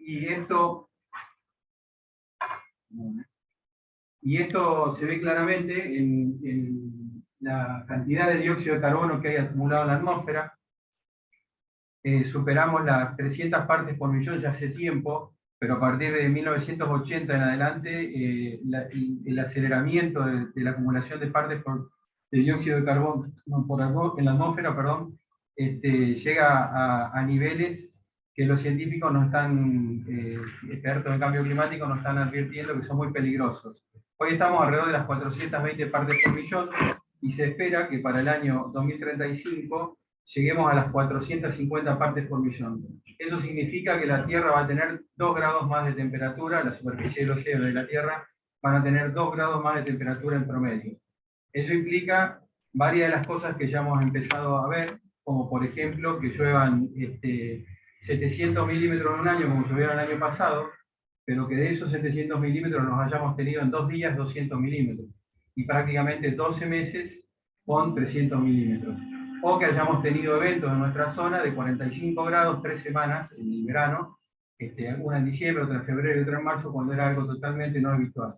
y esto se ve claramente en la cantidad de dióxido de carbono que hay acumulado en la atmósfera. Superamos las 300 partes por millón ya hace tiempo, pero a partir de 1980 en adelante, el aceleramiento de la acumulación de partes de dióxido de carbono en la atmósfera, llega a niveles que los científicos nos están, expertos en cambio climático, nos están advirtiendo que son muy peligrosos. Hoy estamos alrededor de las 420 partes por millón, y se espera que para el año 2035 lleguemos a las 450 partes por millón. Eso significa que la Tierra va a tener 2 grados más de temperatura, la superficie del océano y la Tierra van a tener 2 grados más de temperatura en promedio. Eso implica varias de las cosas que ya hemos empezado a ver, como por ejemplo que lluevan 700 milímetros en un año, como llovieron el año pasado, pero que de esos 700 milímetros nos hayamos tenido en 2 días 200 milímetros, y prácticamente 12 meses con 300 milímetros. O que hayamos tenido eventos en nuestra zona de 45 grados 3 semanas en el verano, una en diciembre, otra en febrero y otra en marzo, cuando era algo totalmente no habitual.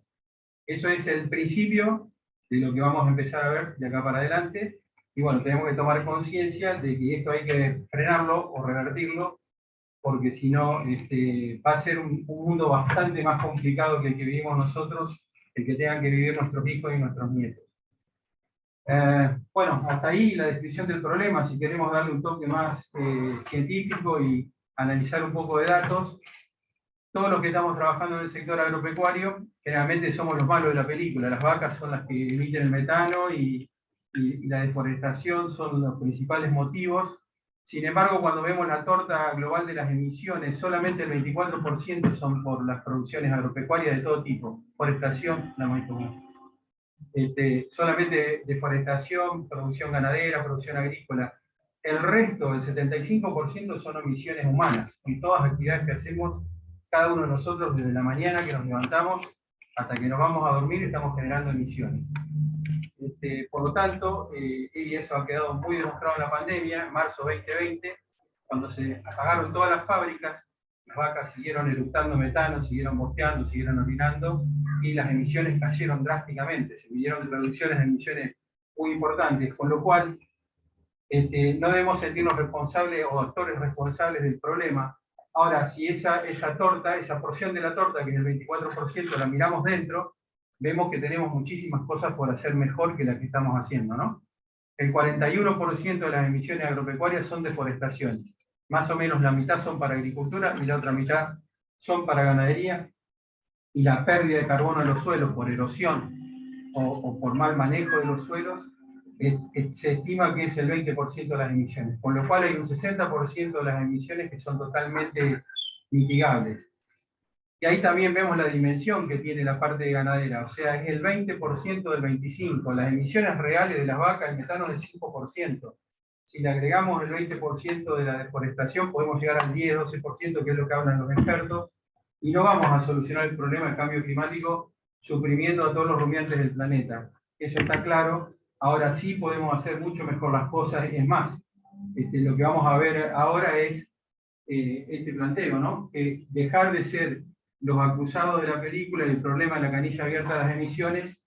Eso es el principio de lo que vamos a empezar a ver de acá para adelante, y bueno, tenemos que tomar conciencia de que esto hay que frenarlo o revertirlo, porque si no, va a ser un mundo bastante más complicado que el que vivimos nosotros, el que tengan que vivir nuestros hijos y nuestros nietos. Bueno, hasta ahí la descripción del problema. Si queremos darle un toque más científico y analizar un poco de datos, todos los que estamos trabajando en el sector agropecuario, generalmente somos los malos de la película. Las vacas son las que emiten el metano y la deforestación son los principales motivos. Sin embargo, cuando vemos la torta global de las emisiones, solamente el 24% son por las producciones agropecuarias de todo tipo. Forestación, la más común. Solamente deforestación, producción ganadera, producción agrícola. El resto, el 75%, son emisiones humanas. En todas las actividades que hacemos, cada uno de nosotros, desde la mañana que nos levantamos hasta que nos vamos a dormir, estamos generando emisiones. Por lo tanto, y eso ha quedado muy demostrado en la pandemia, en marzo 2020, cuando se apagaron todas las fábricas, las vacas siguieron eructando metano, siguieron bosteando, siguieron orinando, y las emisiones cayeron drásticamente, se midieron reducciones de emisiones muy importantes, con lo cual no debemos sentirnos responsables o actores responsables del problema. Ahora, si esa torta, esa porción de la torta, que es el 24%, la miramos dentro, vemos que tenemos muchísimas cosas por hacer mejor que las que estamos haciendo, ¿no? El 41% de las emisiones agropecuarias son deforestaciones. Más o menos la mitad son para agricultura y la otra mitad son para ganadería. Y la pérdida de carbono en los suelos por erosión o por mal manejo de los suelos, se estima que es el 20% de las emisiones. Con lo cual hay un 60% de las emisiones que son totalmente mitigables. Y ahí también vemos la dimensión que tiene la parte de ganadera, o sea, es el 20% del 25%. Las emisiones reales de las vacas, el metano es el 5%. Si le agregamos el 20% de la deforestación, podemos llegar al 10-12%, que es lo que hablan los expertos, y no vamos a solucionar el problema del cambio climático suprimiendo a todos los rumiantes del planeta. Eso está claro. Ahora sí podemos hacer mucho mejor las cosas. Es más, lo que vamos a ver ahora es este planteo, ¿no? Que dejar de ser los acusados de la película y el problema de la canilla abierta de las emisiones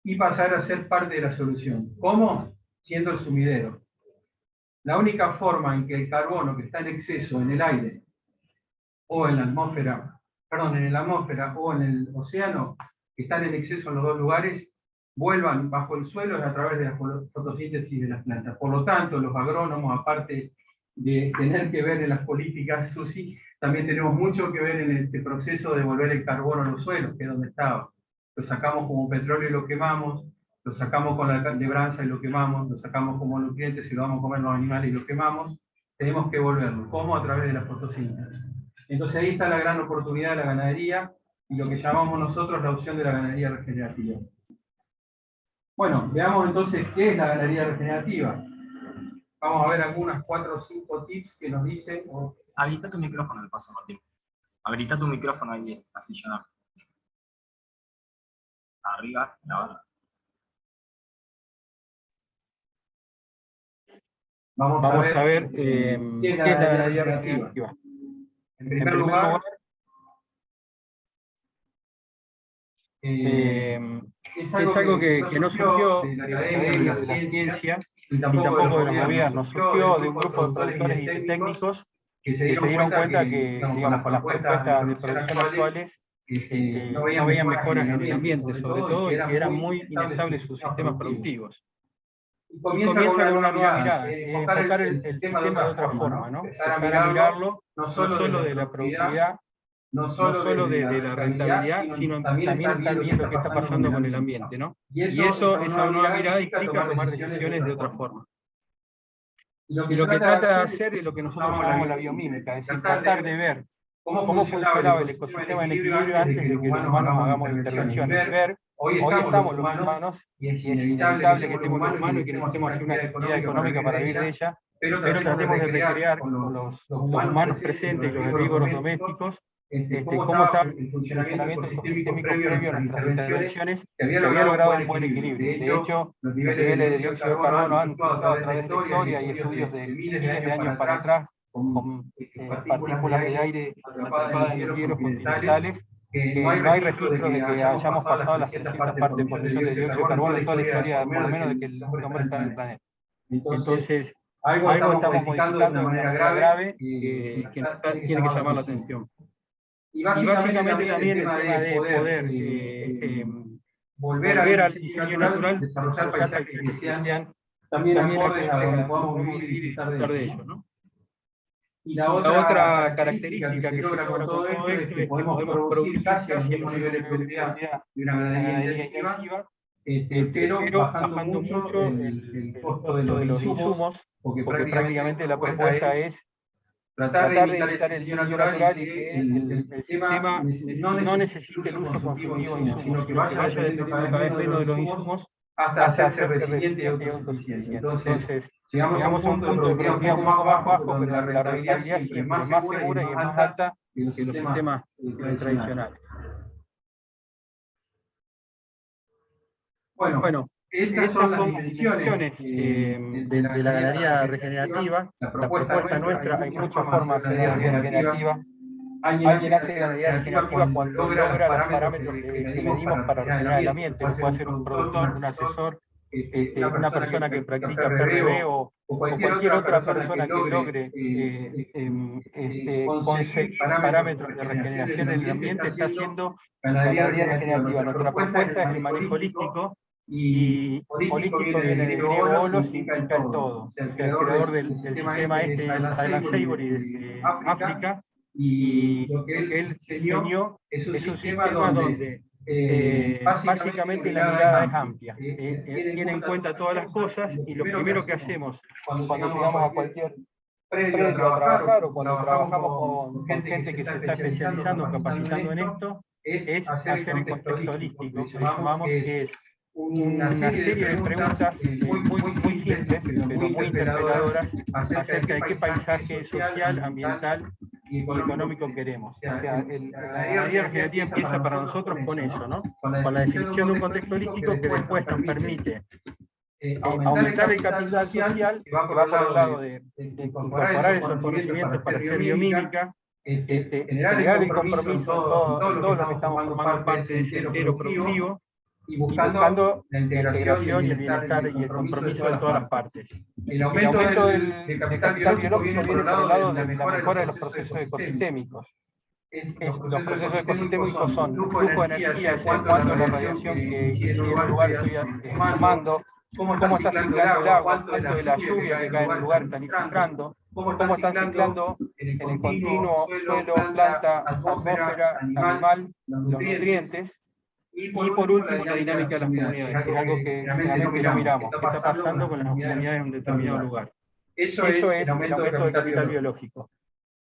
y pasar a ser parte de la solución. ¿Cómo? Siendo el sumidero. La única forma en que el carbono que está en exceso en el aire o en la atmósfera, perdón, en la atmósfera o en el océano, que están en exceso en los dos lugares, vuelvan bajo el suelo es a través de la fotosíntesis de las plantas. Por lo tanto, los agrónomos, aparte de tener que ver en las políticas, Susi, también tenemos mucho que ver en este proceso de volver el carbono a los suelos, que es donde estaba. Lo sacamos como petróleo y lo quemamos, lo sacamos con la lebranza y lo quemamos, lo sacamos como nutrientes y lo vamos a comer los animales y lo quemamos. Tenemos que volverlo. ¿Cómo? A través de la fotosíntesis. Entonces ahí está la gran oportunidad de la ganadería y lo que llamamos nosotros la opción de la ganadería regenerativa. Bueno, veamos entonces qué es la ganadería regenerativa. Vamos a ver algunas 4 o 5 tips que nos dicen. Habilita tu micrófono, de paso, Martín. Habilita tu micrófono ahí, así ya. Arriba, ahora. Vamos a ver qué es la ganadería regenerativa. En primer lugar, es algo que no surgió de la academia, de la ciencia, y tampoco de los gobiernos, surgió de un grupo de productores y técnicos que se dieron cuenta que, digamos, con las propuestas de producción actuales, no veían mejoras en el ambiente, sobre todo, y que eran muy inestables sus sistemas productivos. Y comienza con una nueva mirada, enfocar el sistema de otra forma, ¿no? Empezar a mirarlo no solo de la productividad, no solo de la rentabilidad, sino también estar viendo qué está pasando con el ambiente, ¿no? Y eso, esa nueva mirada implica tomar decisiones de otra forma. Y lo que trata de hacer es lo que nosotros llamamos la biomímica, es decir, tratar de ver cómo funcionaba el ecosistema en equilibrio antes de que los humanos hagamos intervenciones. Ver, hoy estamos los humanos, y es inevitable que estemos los humanos y que necesitemos hacer una actividad económica para vivir de ella, pero tratemos de recrear con los humanos presentes y los herbívoros domésticos cómo está el funcionamiento ecosistémico previo a nuestras intervenciones, que había logrado un buen equilibrio. De hecho, los niveles de dióxido de carbono han fluctuado a través de la historia, y estudios de miles de años para atrás, con partículas de aire atrapadas en los hielos continentales, que no hay registro de que hayamos pasado las 300 partes por millón de dióxido de carbono en toda la historia, por lo menos de que el hombre está en el planeta. Entonces, algo estamos modificando de una manera grave que tiene que llamar la atención. Y básicamente también el tema de poder volver al diseño natural, desarrollar paisajes que sean también acordes a donde podamos vivir y disfrutar de ellos, ¿no? Y la otra característica que se logra con todo esto es que podemos producir casi a los niveles de productividad de una ganadería intensiva, pero bajando mucho el costo de los insumos, porque prácticamente la propuesta es tratar de imitar el diseño natural y que el sistema no necesite el uso consultivo de insumos, sino que vaya dependiendo cada vez menos de los insumos hasta hacerse resiliente y autosuficiente. Entonces, llegamos a un punto de productividad un poco más bajo, pero la rentabilidad siempre es más segura y es más alta que los sistemas tradicionales. Bueno, estas son las dimensiones de la ganadería regenerativa. La propuesta nuestra, hay muchas formas de hacer ganadería regenerativa. Alguien hace ganadería regenerativa cuando logra los parámetros que medimos para regenerar el ambiente. Lo puede hacer un productor, un asesor, una persona que practica PRB o cualquier otra persona que logre conseguir parámetros de regeneración en el ambiente, está haciendo ganadería regenerativa. Nuestra propuesta es el manejo holístico. Y holístico viene de griego holos, significa el todo. O sea, el creador del sistema este es Alan Savory de África, y lo que él diseñó es un sistema donde básicamente la mirada es amplia, tiene en cuenta todas las cosas, y lo primero que hacemos cuando llegamos a cualquier predio a trabajar o cuando trabajamos con gente que se está especializando, capacitando en esto, es hacer el contexto holístico, que llamamos, que es una serie de preguntas muy simples, pero muy interpeladoras, acerca de qué paisaje social, ambiental y económico queremos. O sea, la ganadería regenerativa empieza para nosotros con eso, ¿no? Con la definición de un contexto holístico que después nos permite aumentar el capital social, que va por el lado de incorporar esos conocimientos para hacer biomímica, generar el compromiso en todo lo que estamos formando parte de ese entero productivo, y buscando la integración y el bienestar y el compromiso de todas las partes. El aumento del capital biológico viene por el lado de la mejora de los procesos ecosistémicos. Los procesos ecosistémicos son el flujo de energía, es decir, cuánto es la radiación que si en el lugar estoy tomando, cómo está ciclando el agua, cuánto de la lluvia que cae en el lugar está infiltrando, cómo están ciclando en el continuo suelo, planta, atmósfera, animal, los nutrientes. Y por último, la dinámica de las comunidades, que es algo que realmente no miramos. ¿Qué está pasando con las comunidades en un determinado lugar? Eso es el aumento del capital biológico.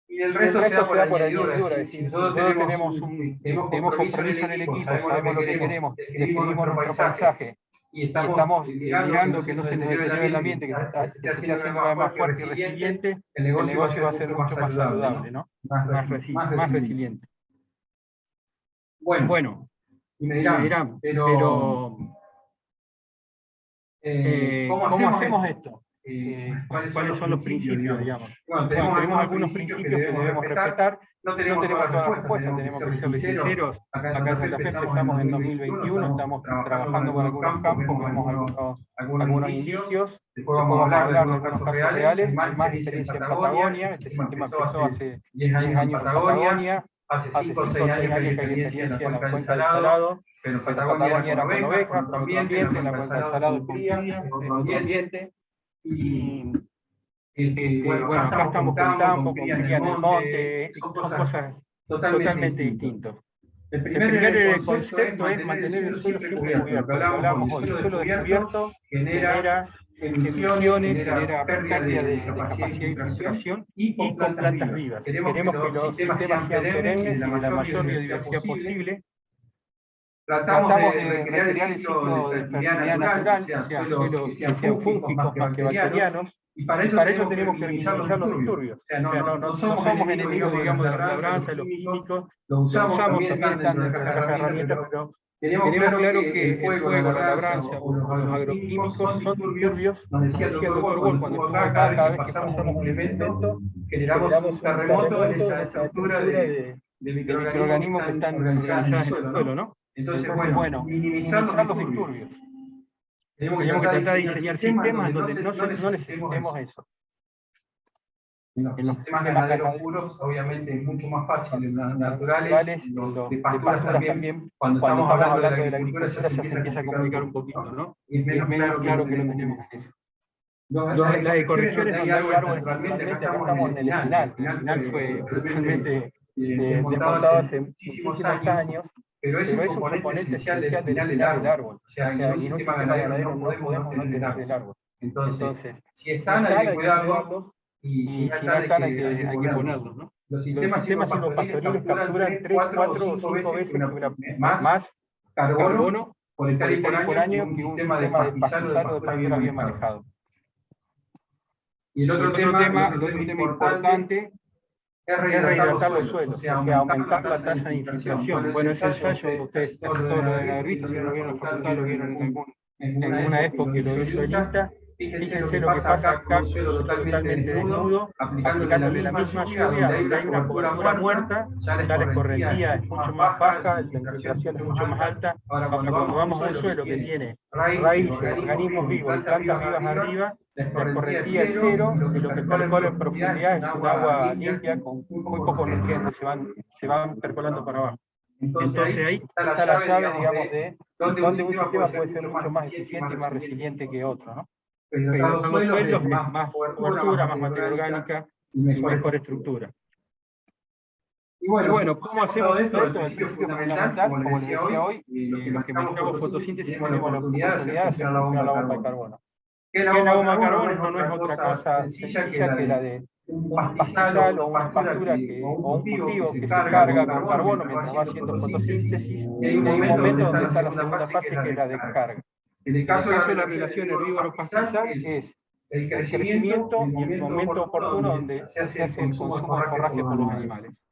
Y el resto se da por añadidura, es decir, si nosotros tenemos compromiso en el equipo, sabemos lo que queremos, definimos nuestro paisaje, y estamos mirando que no se nos deteriore el ambiente, que se esté haciendo cada vez más fuerte y resiliente, el negocio va a ser mucho más saludable, ¿no? Más resiliente. Bueno. Y me dirán, pero ¿cómo hacemos esto? ¿Cuáles son los principios, digamos? Bueno, tenemos algunos principios que debemos respetar, no tenemos todas las respuestas, tenemos que ser sinceros. Acá en Santa Fe empezamos en 2021, estamos trabajando con algunos campos, vemos algunos indicios, después vamos a hablar de algunos casos reales, hay más experiencia en Patagonia, este sistema empezó hace 10 años en Patagonia, hace 5 o 6 años que hay experiencia en la cuenca del Salado, pero en Patagonia era con ovejas, con otro ambiente, en la cuenca del Salado con cría, en otro ambiente, y bueno, acá estamos con campo, con cría en el monte, son cosas totalmente distintas. El primer concepto es mantener el suelo siempre cubierto. Hablamos hoy, el suelo descubierto genera emisiones, genera pérdida de capacidad de infiltración y con plantas vivas. Queremos que los sistemas sean perennes y de la mayor biodiversidad posible. Tratamos de recrear el ciclo de fertilidad natural, o sea, suelos que sean fúngicos más que bacterianos, y para eso tenemos que minimizar los disturbios. O sea, no somos enemigos, digamos, de la labranza, de los químicos, lo usamos también están en nuestras herramientas, pero tenemos claro que el fuego, la labranza o los agroquímicos son disturbios. Nos decía el doctor Wolf cuando estuvo acá, cada vez que pasamos un elemento, generamos un terremoto en esa estructura de microorganismos que están organizados en el suelo, ¿no? Entonces, bueno, minimizar los disturbios. Tenemos que tratar de diseñar sistemas donde no necesitemos eso. En los sistemas ganaderos puros, obviamente, es mucho más fácil. En los naturales, los de pasturas también, cuando estamos hablando de la agricultura, ya se empieza a complicar un poquito, ¿no? Y es menos claro que no tenemos eso. Las ecorregiones donde hay árboles, realmente acá estamos en el Espinal. El Espinal fue totalmente desmontado hace muchísimos años. Pero es un componente esencial del árbol. O sea, en un sistema ganadero no podemos no tener el árbol. Entonces, si están, hay que cuidarlos, y si no están, hay que ponerlos, ¿no? Los sistemas silvopastoriles capturan 3, 4 o 5 veces más carbono por hectárea por año que un sistema de pastizal o de pastura bien manejado. Y el otro tema importante es rehidratar los suelos, o sea, aumentar la tasa de infiltración. Bueno, ese ensayo, ustedes todos lo deben haber visto, si no lo vieron en la facultad, lo vieron en alguna época que lo hizo el INTA. Fíjense lo que pasa acá, con un suelo totalmente desnudo, aplicándole la misma lluvia, donde hay una cobertura muerta, ya la escorrentía es mucho más baja, la infiltración es mucho más alta. Ahora, cuando vamos a un suelo que tiene raíces, organismos vivos y plantas vivas arriba, la escorrentía es cero, y lo que percola en profundidad es un agua limpia con muy pocos nutrientes, se van percolando para abajo. Entonces ahí está la llave, digamos, de donde un sistema puede ser mucho más eficiente y más resiliente que otro, ¿no? Pero los suelos es más cobertura, más materia orgánica y mejor estructura. Y bueno, ¿cómo hacemos esto? El principio fundamental, como les decía hoy, los que manejamos fotosíntesis tenemos la oportunidad de hacer la bomba de carbono. ¿Qué es la bomba de carbono? No es otra cosa sencilla que la de un pastizal o una pastura o un cultivo que se carga con carbono mientras va haciendo fotosíntesis, y hay un momento donde está la segunda fase que es la descarga. En el caso de la relación herbívoro-pastizal es el crecimiento y el momento oportuno donde se hace el consumo de forraje por los animales.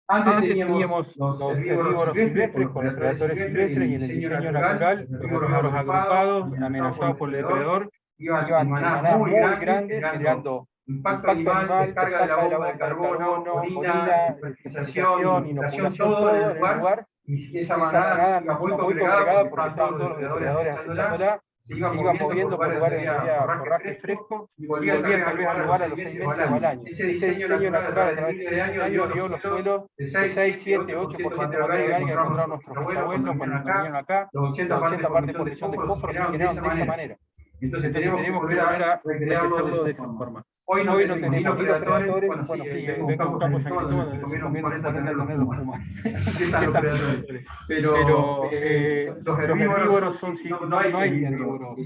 Antes teníamos los herbívoros silvestres con los predadores silvestres, y en el diseño natural los herbívoros agrupados, amenazados por el depredador, iban en manadas muy grandes, generando impacto animal, carga de la bomba de carbono, orina, fertilización, inoculación, todo en el lugar. Y esa manada muy congregada porque estaban todos los depredadores acechándola, se iban moviendo por lugares donde había forraje fresco y volvían tal vez al lugar a los 6 meses o al año. Ese diseño natural a través de años dio los suelos de 6, 7, 8% de materia orgánica que encontraron nuestros bisabuelos cuando vinieron acá, los 80 partes por millón de fósforo se generaron de esa manera. Entonces tenemos que volver a recrearlo de esa forma. Hoy no tenemos predadores, bueno sí, venga un campo San Cristóbal donde se comieron 40 toneladas de pumas. Pero los herbívoros son, no hay herbívoros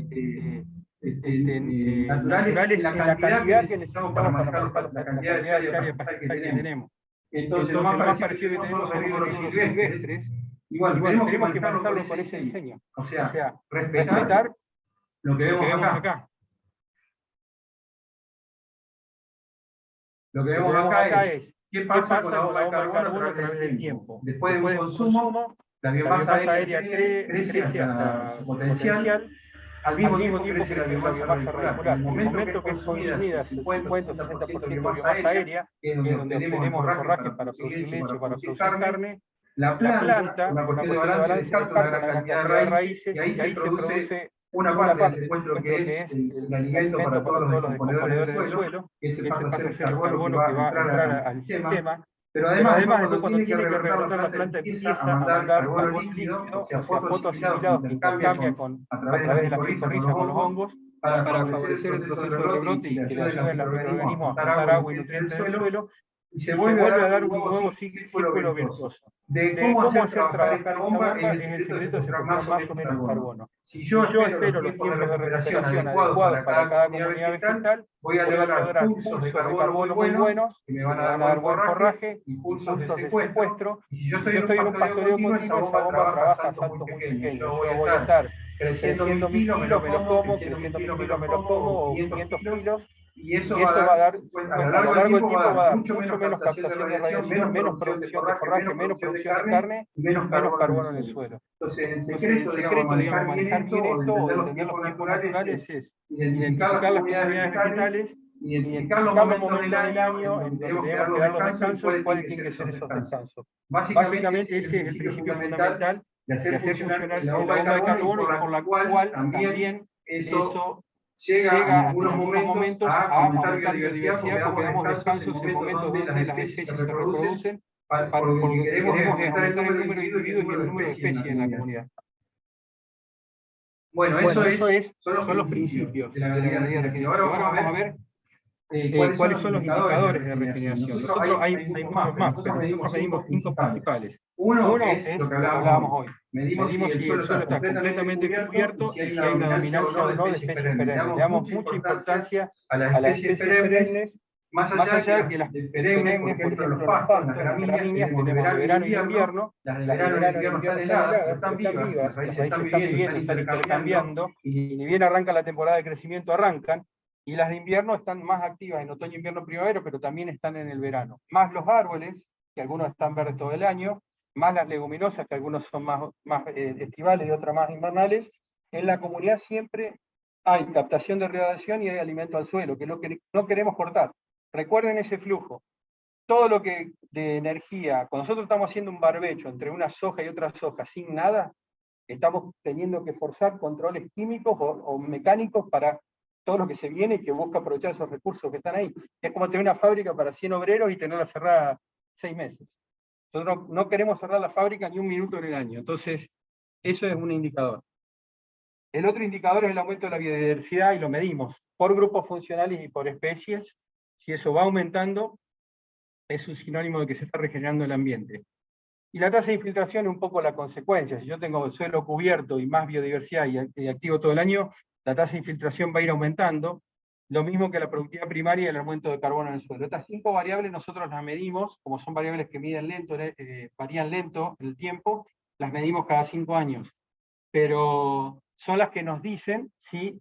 naturales en la cantidad que necesitamos para manejar la cantidad de hectáreas que tenemos. Entonces lo más parecido que tenemos son herbívoros silvestres, y bueno, tenemos que manejarlo con ese diseño. O sea, respetar lo que vemos acá. Lo que vemos acá es qué pasa con la bomba de carbono a través del tiempo. Después de un consumo, la biomasa aérea crece hasta su potencial, al mismo tiempo crece la biomasa radicular. En el momento que es consumida 50-60% de biomasa aérea, que es donde obtenemos el forraje para producir leche, para producir carne, la planta, una cuestión de balance, descarta una gran cantidad de raíces, y ahí se produce una parte del secuestro que es el alimento para todos los descomponedores del suelo, que ese pasa a ser el carbono que va a entrar al sistema. Pero además, después, cuando tiene que rebrotar, la planta empieza a mandar carbono líquido, o sea, fotoasimilados que intercambia a través de la micorriza con los hongos, para favorecer el proceso de rebrote y que le ayuden a los microorganismos a juntar agua y nutrientes del suelo, y se vuelve a dar un nuevo círculo virtuoso. De cómo hacer trabajar esta bomba es el secreto de secuestrar más o menos carbono. Si yo espero los tiempos de recuperación adecuados para cada comunidad vegetal, voy a lograr pulsos de carbono muy buenos, que me van a dar buen forraje, y pulsos de secuestro. Y si yo estoy en un pastoreo continuo, esa bomba trabaja a saltos muy pequeños. Yo voy a estar creciendo 1000 kilos, me lo como, creciendo 1000 kilos, me lo como, o 500 kilos, y eso va a dar, a lo largo del tiempo va a dar mucho menos captación de radiación, menos producción de forraje, menos producción de carne, y menos carbono en el suelo. Entonces, el secreto, digamos, manejar bien esto, o entender los tiempos naturales, es identificar las comunidades vegetales, identificar los momentos del año en donde debemos quedar los descansos y cuáles tienen que ser esos descansos. Básicamente ese es el principio fundamental de hacer funcionar la bomba de carbono, y por la cual también eso llega en algunos momentos a aumentar biodiversidad, porque damos descansos en momentos donde las especies se reproducen, porque lo que queremos es aumentar el número de individuos y el número de especies en la comunidad. Bueno, eso son los principios de la ganadería regenerativa. Ahora vamos a ver cuáles son los indicadores de regeneración. Nosotros hay muchos más, pero nosotros medimos 5 principales. Uno es lo que hablábamos hoy. Medimos si el suelo está completamente cubierto y si hay una dominancia o no de especies perennes. Le damos mucha importancia a las especies perennes, más allá de que las perennes, por ejemplo, los pastos, las gramíneas, tenemos de verano y de invierno. Las de verano y de invierno están heladas, pero están vivas, las raíces están viviendo, están intercambiando, y ni bien arranca la temporada de crecimiento, arrancan. Y las de invierno están más activas en otoño, invierno, primavera, pero también están en el verano. Más los árboles, que algunos están verdes todo el año, más las leguminosas, que algunos son más estivales y otras más invernales. En la comunidad siempre hay captación de radiación y hay alimento al suelo, que es lo que no queremos cortar. Recuerden ese flujo. Todo lo que de energía, cuando nosotros estamos haciendo un barbecho entre una soja y otra soja sin nada, estamos teniendo que forzar controles químicos o mecánicos para todo lo que se viene y que busca aprovechar esos recursos que están ahí. Es como tener una fábrica para 100 obreros y tenerla cerrada 6 meses. Nosotros no queremos cerrar la fábrica ni un minuto en el año. Entonces, eso es un indicador. El otro indicador es el aumento de la biodiversidad, y lo medimos por grupos funcionales y por especies. Si eso va aumentando, es un sinónimo de que se está regenerando el ambiente. Y la tasa de infiltración es un poco la consecuencia. Si yo tengo el suelo cubierto y más biodiversidad y activo todo el año, la tasa de infiltración va a ir aumentando, lo mismo que la productividad primaria y el aumento de carbono en el suelo. Estas 5 variables nosotros las medimos, como son variables que miden lento, varían lento en el tiempo, las medimos cada 5 años. Pero son las que nos dicen si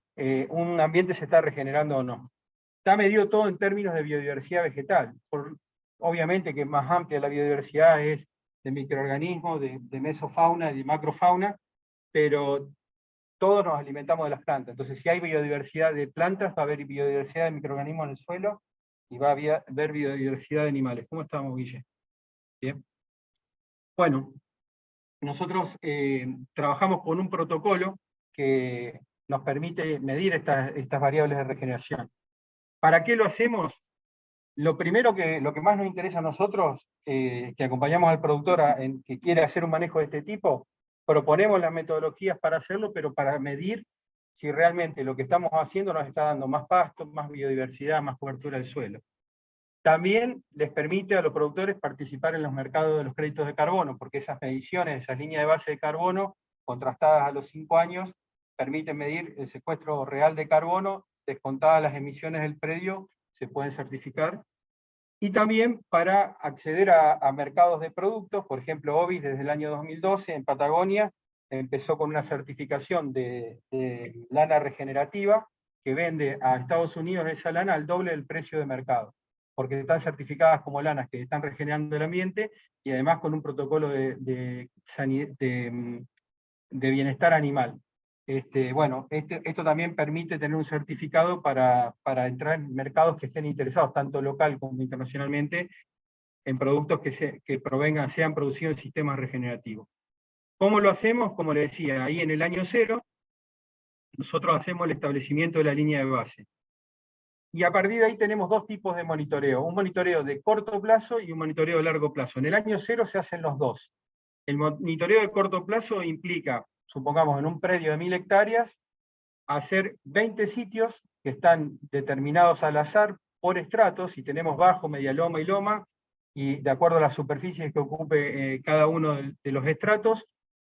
un ambiente se está regenerando o no. Está medido todo en términos de biodiversidad vegetal. Obviamente que más amplia la biodiversidad es de microorganismos, de mesofauna y de macrofauna, pero todos nos alimentamos de las plantas. Entonces, si hay biodiversidad de plantas, va a haber biodiversidad de microorganismos en el suelo, y va a haber biodiversidad de animales. ¿Cómo estamos, Guille? Bien. Bueno, nosotros trabajamos con un protocolo que nos permite medir estas variables de regeneración. ¿Para qué lo hacemos? Lo que más nos interesa a nosotros, que acompañamos al productor que quiere hacer un manejo de este tipo, proponemos las metodologías para hacerlo, pero para medir si realmente lo que estamos haciendo nos está dando más pasto, más biodiversidad, más cobertura del suelo. También les permite a los productores participar en los mercados de los créditos de carbono, porque esas mediciones, esas líneas de base de carbono, contrastadas a los 5 años, permiten medir el secuestro real de carbono, descontadas las emisiones del predio, se pueden certificar. Y también para acceder a mercados de productos, por ejemplo, Ovis desde el año 2012 en Patagonia empezó con una certificación de lana regenerativa que vende a Estados Unidos esa lana al doble del precio de mercado, porque están certificadas como lanas que están regenerando el ambiente y además con un protocolo de bienestar animal. Bueno, esto también permite tener un certificado para entrar en mercados que estén interesados, tanto local como internacionalmente, en productos que sean producidos en sistemas regenerativos. ¿Cómo lo hacemos? Como le decía, ahí en el año 0, nosotros hacemos el establecimiento de la línea de base. Y a partir de ahí tenemos dos tipos de monitoreo, un monitoreo de corto plazo y un monitoreo de largo plazo. En el año 0 se hacen los dos. El monitoreo de corto plazo implica, supongamos en un predio de 1000 hectáreas, hacer 20 sitios que están determinados al azar por estratos, y tenemos bajo, media loma y loma, y de acuerdo a las superficies que ocupe cada uno de los estratos,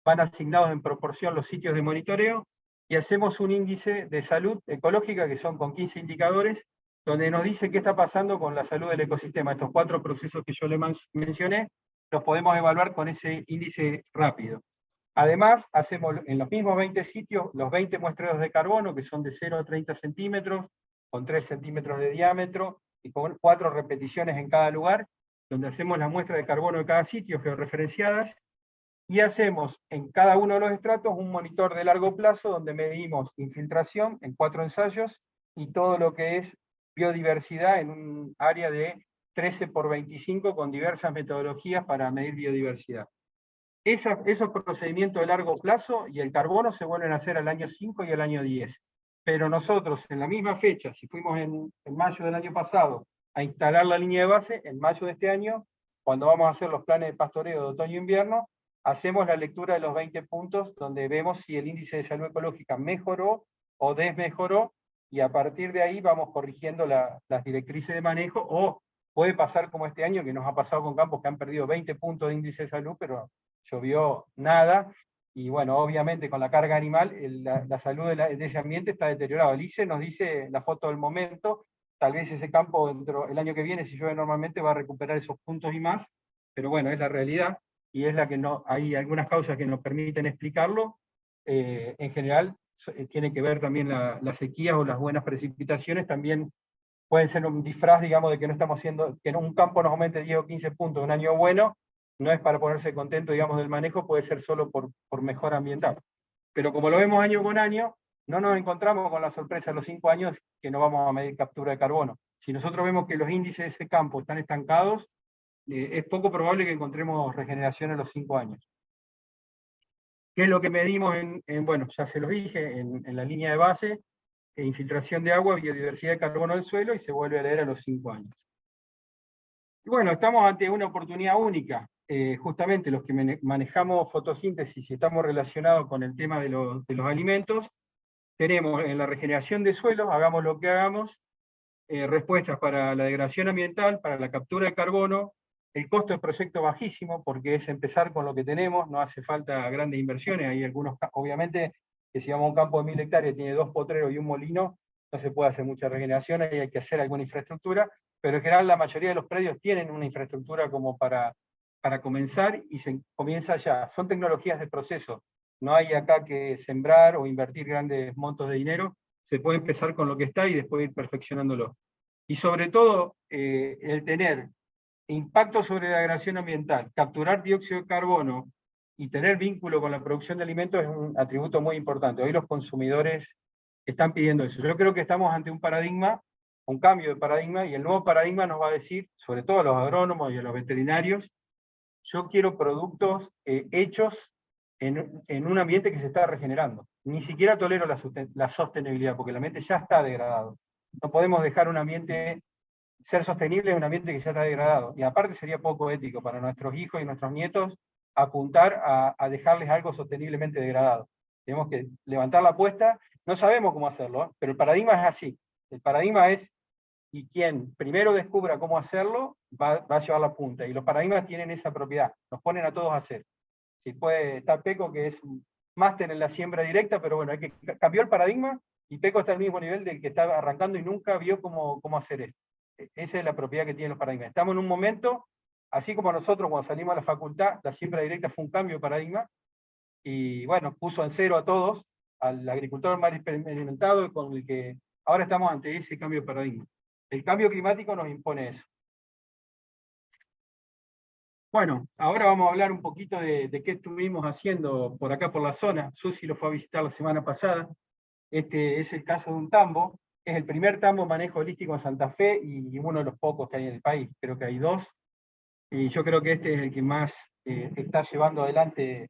van asignados en proporción los sitios de monitoreo, y hacemos un índice de salud ecológica, que son con 15 indicadores, donde nos dice qué está pasando con la salud del ecosistema. Estos 4 procesos que yo le mencioné, los podemos evaluar con ese índice rápido. Además, hacemos en los mismos 20 sitios los 20 muestreos de carbono, que son de 0 a 30 centímetros, con 3 centímetros de diámetro, y con 4 repeticiones en cada lugar, donde hacemos la muestra de carbono de cada sitio, georreferenciadas, y hacemos en cada uno de los estratos un monitor de largo plazo, donde medimos infiltración en 4 ensayos, y todo lo que es biodiversidad en un área de 13 por 25, con diversas metodologías para medir biodiversidad. Esos procedimientos de largo plazo y el carbono se vuelven a hacer al año 5 y al año 10. Pero nosotros, en la misma fecha, si fuimos en mayo del año pasado a instalar la línea de base, en mayo de este año, cuando vamos a hacer los planes de pastoreo de otoño e invierno, hacemos la lectura de los 20 puntos, donde vemos si el índice de salud ecológica mejoró o desmejoró, y a partir de ahí vamos corrigiendo las directrices de manejo, o puede pasar como este año, que nos ha pasado con campos que han perdido 20 puntos de índice de salud, pero llovió nada, y bueno, obviamente con la carga animal, la salud de ese ambiente está deteriorada. El ICE nos dice la foto del momento, tal vez ese campo el año que viene, si llueve normalmente, va a recuperar esos puntos y más, pero bueno, es la realidad, y es la que no, hay algunas causas que nos permiten explicarlo. En general, tiene que ver también las sequías o las buenas precipitaciones, también pueden ser un disfraz, digamos, de que no estamos haciendo, que en un campo nos aumente 10 o 15 puntos un año bueno, no es para ponerse contento, digamos, del manejo, puede ser solo por mejora ambiental. Pero como lo vemos año con año, no nos encontramos con la sorpresa a los 5 años que no vamos a medir captura de carbono. Si nosotros vemos que los índices de ese campo están estancados, es poco probable que encontremos regeneración a los 5 años. ¿Qué es lo que medimos bueno, ya se los dije, en la línea de base? Infiltración de agua, biodiversidad de carbono del suelo, y se vuelve a leer a los 5 años. Y bueno, estamos ante una oportunidad única. Justamente los que manejamos fotosíntesis y estamos relacionados con el tema de los alimentos, tenemos en la regeneración de suelos, hagamos lo que hagamos, respuestas para la degradación ambiental, para la captura de carbono. El costo del proyecto bajísimo, porque es empezar con lo que tenemos, no hace falta grandes inversiones. Hay algunos, obviamente, que si vamos a un campo de 1000 hectáreas, tiene 2 potreros y un molino, no se puede hacer mucha regeneración, ahí hay que hacer alguna infraestructura, pero en general la mayoría de los predios tienen una infraestructura como para comenzar, y se comienza ya. Son tecnologías de proceso, no hay acá que sembrar o invertir grandes montos de dinero, se puede empezar con lo que está y después ir perfeccionándolo. Y sobre todo, el tener impacto sobre la degradación ambiental, capturar dióxido de carbono y tener vínculo con la producción de alimentos es un atributo muy importante. Hoy los consumidores están pidiendo eso. Yo creo que estamos ante un paradigma, un cambio de paradigma, y el nuevo paradigma nos va a decir, sobre todo a los agrónomos y a los veterinarios, yo quiero productos hechos en un ambiente que se está regenerando. Ni siquiera tolero la sostenibilidad, porque el ambiente ya está degradado. No podemos dejar un ambiente, ser sostenible en un ambiente que ya está degradado. Y aparte sería poco ético para nuestros hijos y nuestros nietos apuntar a dejarles algo sosteniblemente degradado. Tenemos que levantar la apuesta. No sabemos cómo hacerlo, pero el paradigma es así. El paradigma es, y quien primero descubra cómo hacerlo, va a llevar la punta. Y los paradigmas tienen esa propiedad, nos ponen a todos a hacer. Si puede estar Peco, que es un máster en la siembra directa, pero bueno, cambió el paradigma, y Peco está al mismo nivel del que está arrancando y nunca vio cómo hacer esto. Esa es la propiedad que tienen los paradigmas. Estamos en un momento, así como nosotros cuando salimos a la facultad, la siembra directa fue un cambio de paradigma, y bueno, puso en cero a todos, al agricultor más experimentado, con el que ahora estamos ante ese cambio de paradigma. El cambio climático nos impone eso. Bueno, ahora vamos a hablar un poquito de qué estuvimos haciendo por acá por la zona. Susi lo fue a visitar la semana pasada. Este es el caso de un tambo. Es el primer tambo de manejo holístico en Santa Fe y uno de los pocos que hay en el país. Creo que hay dos. Y yo creo que este es el que más está llevando adelante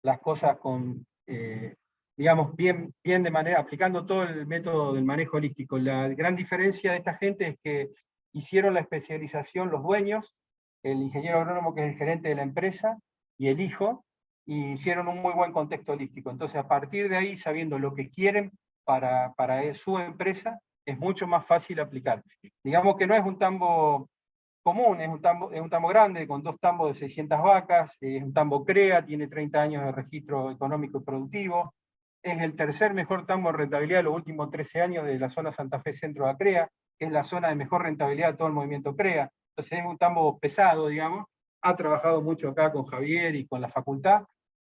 las cosas con, digamos, bien de manera, aplicando todo el método del manejo holístico. La gran diferencia de esta gente es que hicieron la especialización los dueños, el ingeniero agrónomo que es el gerente de la empresa y el hijo, y hicieron un muy buen contexto holístico. Entonces, a partir de ahí, sabiendo lo que quieren para su empresa, es mucho más fácil aplicar. Digamos que no es un tambo común, es un tambo grande, con 2 tambos de 600 vacas, es un tambo CREA, tiene 30 años de registro económico y productivo, es el tercer mejor tambo en rentabilidad de los últimos 13 años de la zona Santa Fe Centro de CREA, que es la zona de mejor rentabilidad de todo el movimiento CREA. Entonces es un tambo pesado, digamos, ha trabajado mucho acá con Javier y con la facultad,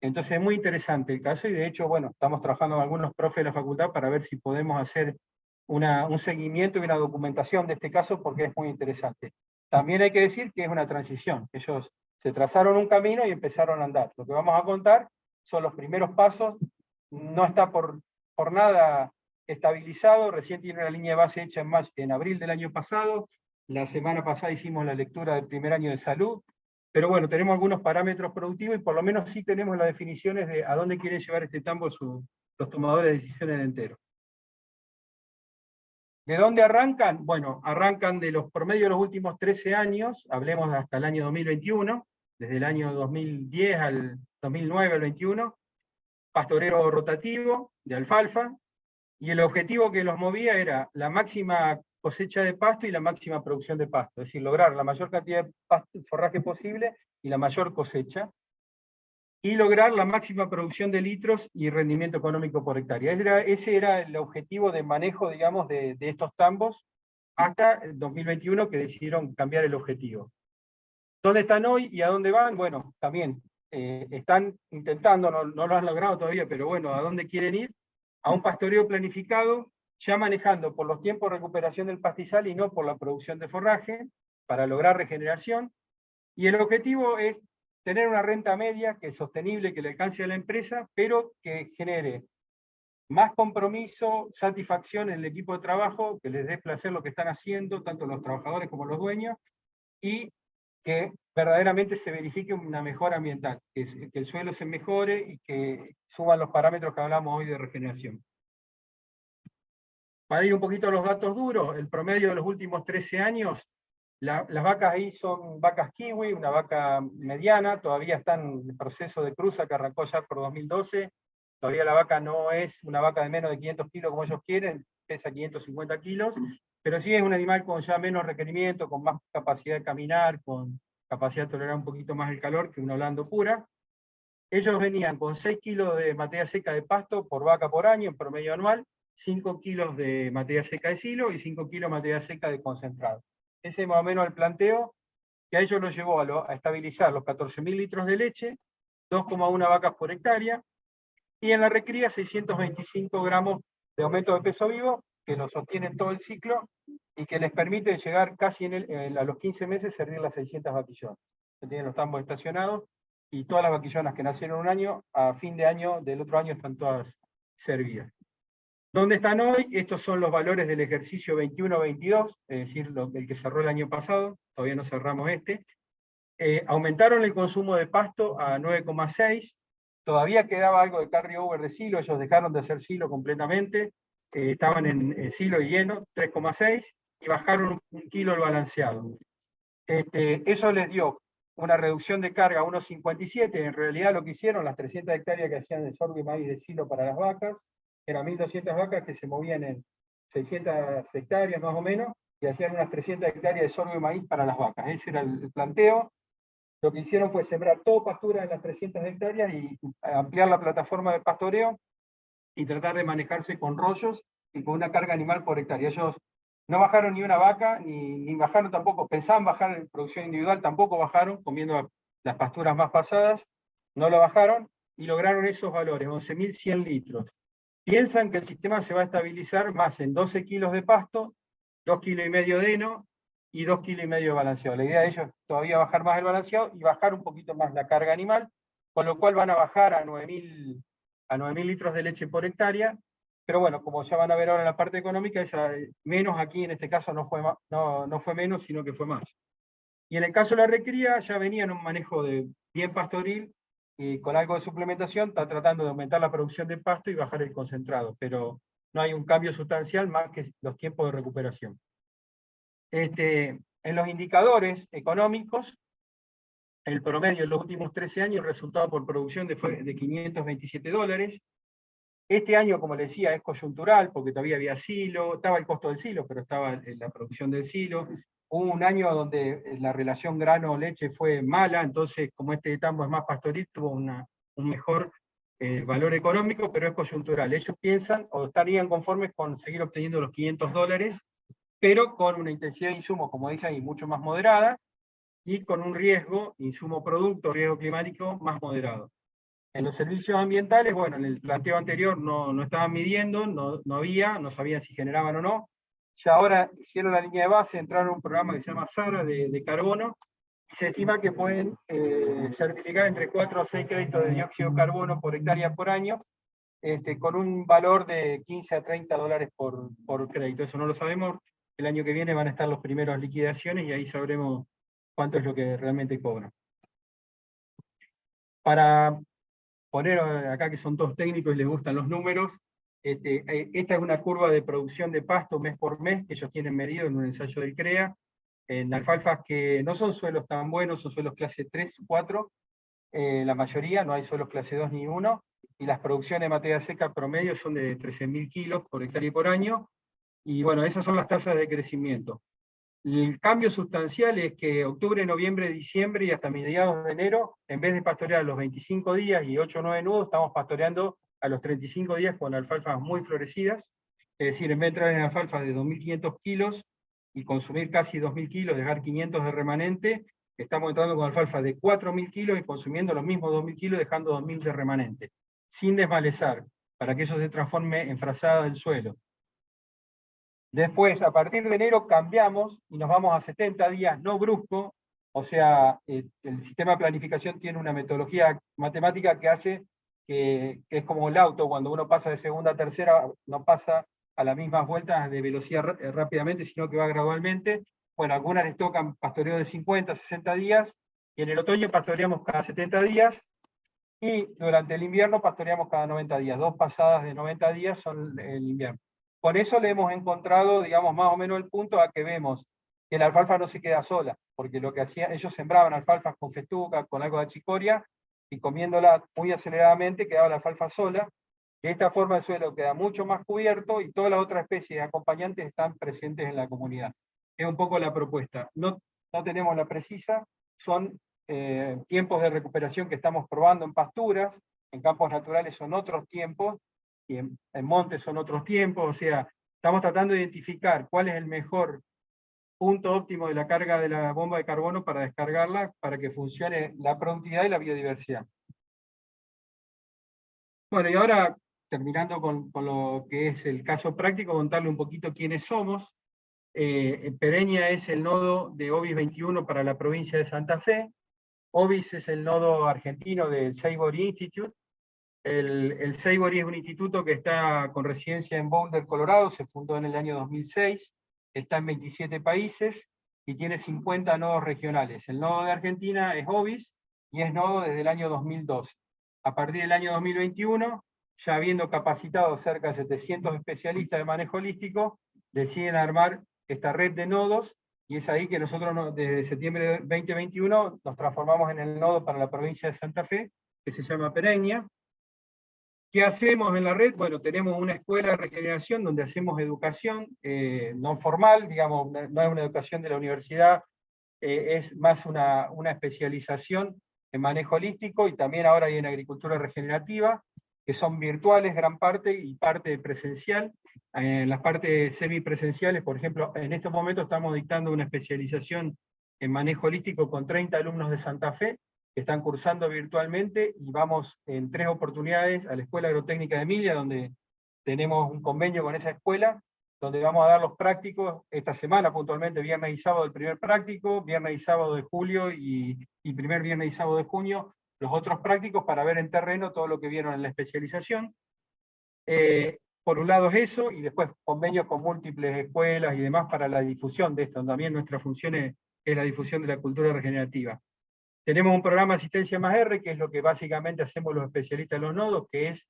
entonces es muy interesante el caso, y de hecho, bueno, estamos trabajando con algunos profes de la facultad para ver si podemos hacer un seguimiento y una documentación de este caso, porque es muy interesante. También hay que decir que es una transición. Ellos se trazaron un camino y empezaron a andar. Lo que vamos a contar son los primeros pasos. No está por nada estabilizado. Recién tiene una línea de base hecha en abril del año pasado. La semana pasada hicimos la lectura del primer año de salud. Pero bueno, tenemos algunos parámetros productivos y por lo menos sí tenemos las definiciones de a dónde quieren llevar este tambo los tomadores de decisiones de entero. ¿De dónde arrancan? Bueno, arrancan de los promedios de los últimos 13 años, hablemos hasta el año 2021, desde el año 2010 al 2009 al 21, pastoreo rotativo de alfalfa, y el objetivo que los movía era la máxima cosecha de pasto y la máxima producción de pasto, es decir, lograr la mayor cantidad de forraje posible y la mayor cosecha, y lograr la máxima producción de litros y rendimiento económico por hectárea. Ese era el objetivo de manejo, digamos, de estos tambos, hasta el 2021 que decidieron cambiar el objetivo. ¿Dónde están hoy y a dónde van? Bueno, también están intentando, no lo han logrado todavía, pero bueno, ¿a dónde quieren ir? A un pastoreo planificado, ya manejando por los tiempos de recuperación del pastizal y no por la producción de forraje, para lograr regeneración. Y el objetivo es tener una renta media que es sostenible, que le alcance a la empresa, pero que genere más compromiso, satisfacción en el equipo de trabajo, que les dé placer lo que están haciendo, tanto los trabajadores como los dueños, y que verdaderamente se verifique una mejora ambiental, que el suelo se mejore y que suban los parámetros que hablamos hoy de regeneración. Para ir un poquito a los datos duros, el promedio de los últimos 13 años, las vacas ahí son vacas kiwi, una vaca mediana, todavía está en el proceso de cruza que arrancó ya por 2012, todavía la vaca no es una vaca de menos de 500 kilos como ellos quieren, pesa 550 kilos, pero sí es un animal con ya menos requerimiento, con más capacidad de caminar, con capacidad de tolerar un poquito más el calor que una holando pura. Ellos venían con 6 kilos de materia seca de pasto por vaca por año, en promedio anual, 5 kilos de materia seca de silo y 5 kilos de materia seca de concentrado. Ese es más o menos el planteo que a ellos los llevó a estabilizar los 14.000 litros de leche, 2,1 vacas por hectárea, y en la recría 625 gramos de aumento de peso vivo, que lo sostienen todo el ciclo, y que les permite llegar casi a los 15 meses servir las 600 vaquillonas. Que tienen los tambos estacionados, y todas las vaquillonas que nacieron un año, a fin de año del otro año están todas servidas. ¿Dónde están hoy? Estos son los valores del ejercicio 21-22, es decir, el que cerró el año pasado, todavía no cerramos este. Aumentaron el consumo de pasto a 9,6, todavía quedaba algo de carryover de silo, ellos dejaron de hacer silo completamente, estaban en silo y lleno, 3,6, y bajaron un kilo el balanceado. Eso les dio una reducción de carga a 1,57, en realidad lo que hicieron, las 300 hectáreas que hacían de sorgo y maíz de silo para las vacas, eran 1.200 vacas que se movían en 600 hectáreas más o menos, y hacían unas 300 hectáreas de sorgo y maíz para las vacas. Ese era el planteo. Lo que hicieron fue sembrar todo pastura en las 300 hectáreas y ampliar la plataforma de pastoreo y tratar de manejarse con rollos y con una carga animal por hectárea. Ellos no bajaron ni una vaca, ni bajaron tampoco, pensaban bajar en producción individual, tampoco bajaron, comiendo las pasturas más pasadas, no lo bajaron y lograron esos valores, 11.100 litros. Piensan que el sistema se va a estabilizar más en 12 kilos de pasto, 2,5 kilos de heno, y 2,5 kilos de balanceado. La idea de ellos es todavía bajar más el balanceado y bajar un poquito más la carga animal, con lo cual van a bajar a 9.000 litros de leche por hectárea, pero bueno, como ya van a ver ahora en la parte económica, menos aquí en este caso no fue menos, sino que fue más. Y en el caso de la recría, ya venía en un manejo de bien pastoril, y con algo de suplementación, está tratando de aumentar la producción de pasto y bajar el concentrado, pero no hay un cambio sustancial más que los tiempos de recuperación. En los indicadores económicos, el promedio en los últimos 13 años, el resultado por producción fue de $527. Este año, como les decía, es coyuntural, porque todavía había silo, estaba el costo del silo, pero estaba la producción del silo. Hubo un año donde la relación grano-leche fue mala, entonces como este tambo es más pastoril, tuvo un mejor valor económico, pero es coyuntural. Ellos piensan o estarían conformes con seguir obteniendo los $500, pero con una intensidad de insumo, como dicen ahí, mucho más moderada, y con un riesgo, insumo-producto, riesgo climático más moderado. En los servicios ambientales, bueno, en el planteo anterior no estaban midiendo, no sabían si generaban o no. Ya ahora hicieron la línea de base, entraron en un programa que se llama SARA de carbono, y se estima que pueden certificar entre 4 o 6 créditos de dióxido de carbono por hectárea por año, con un valor de $15 a $30 por crédito. Eso no lo sabemos. El año que viene van a estar las primeras liquidaciones y ahí sabremos cuánto es lo que realmente cobran. Para poner acá que son todos técnicos y les gustan los números, esta es una curva de producción de pasto mes por mes que ellos tienen medido en un ensayo del CREA, en alfalfas que no son suelos tan buenos, son suelos clase 3, 4, la mayoría, no hay suelos clase 2 ni 1, y las producciones de materia seca promedio son de 13.000 kilos por hectárea por año, y bueno, esas son las tasas de crecimiento. El cambio sustancial es que octubre, noviembre, diciembre y hasta mediados de enero, en vez de pastorear a los 25 días y 8 o 9 nudos, estamos pastoreando a los 35 días con alfalfas muy florecidas. Es decir, en vez de entrar en alfalfa de 2.500 kilos y consumir casi 2.000 kilos, dejar 500 de remanente, estamos entrando con alfalfa de 4.000 kilos y consumiendo los mismos 2.000 kilos, dejando 2.000 de remanente, sin desmalezar, para que eso se transforme en frazada del suelo. Después, a partir de enero, cambiamos y nos vamos a 70 días, no brusco, o sea, el sistema de planificación tiene una metodología matemática que hace que es como el auto, cuando uno pasa de segunda a tercera, no pasa a las mismas vueltas de velocidad rápidamente, sino que va gradualmente. Bueno, algunas les tocan pastoreo de 50, 60 días, y en el otoño pastoreamos cada 70 días, y durante el invierno pastoreamos cada 90 días. 2 pasadas de 90 días son el invierno. Con eso le hemos encontrado, digamos, más o menos el punto a que vemos que la alfalfa no se queda sola, porque lo que hacían, ellos sembraban alfalfas con festuca, con algo de achicoria, y comiéndola muy aceleradamente quedaba la alfalfa sola. De esta forma el suelo queda mucho más cubierto y todas las otras especies de acompañantes están presentes en la comunidad. Es un poco la propuesta. No tenemos la precisa, son tiempos de recuperación que estamos probando en pasturas, en campos naturales son otros tiempos, y en montes son otros tiempos, o sea, estamos tratando de identificar cuál es el mejor punto óptimo de la carga de la bomba de carbono para descargarla, para que funcione la productividad y la biodiversidad. Bueno, y ahora, terminando con lo que es el caso práctico, contarle un poquito quiénes somos. Pereña es el nodo de OBIS 21 para la provincia de Santa Fe. OBIS es el nodo argentino del Savory Institute. El Savory es un instituto que está con residencia en Boulder, Colorado, se fundó en el año 2006, está en 27 países y tiene 50 nodos regionales. El nodo de Argentina es OBIS y es nodo desde el año 2012. A partir del año 2021, ya habiendo capacitado cerca de 700 especialistas de manejo holístico, deciden armar esta red de nodos, y es ahí que nosotros desde septiembre de 2021 nos transformamos en el nodo para la provincia de Santa Fe, que se llama Pereña. ¿Qué hacemos en la red? Bueno, tenemos una escuela de regeneración donde hacemos educación no formal, digamos, no es una educación de la universidad, es más una especialización en manejo holístico, y también ahora hay en agricultura regenerativa, que son virtuales gran parte y parte presencial. En las partes semipresenciales, por ejemplo, en estos momentos estamos dictando una especialización en manejo holístico con 30 alumnos de Santa Fe, que están cursando virtualmente, y vamos en 3 oportunidades a la Escuela Agrotécnica de Emilia, donde tenemos un convenio con esa escuela, donde vamos a dar los prácticos, esta semana puntualmente, viernes y sábado el primer práctico, viernes y sábado de julio y primer viernes y sábado de junio, los otros prácticos para ver en terreno todo lo que vieron en la especialización. Por un lado es eso, y después convenios con múltiples escuelas y demás para la difusión de esto. También nuestra función es la difusión de la cultura regenerativa. Tenemos un programa de asistencia más R, que es lo que básicamente hacemos los especialistas de los nodos, que es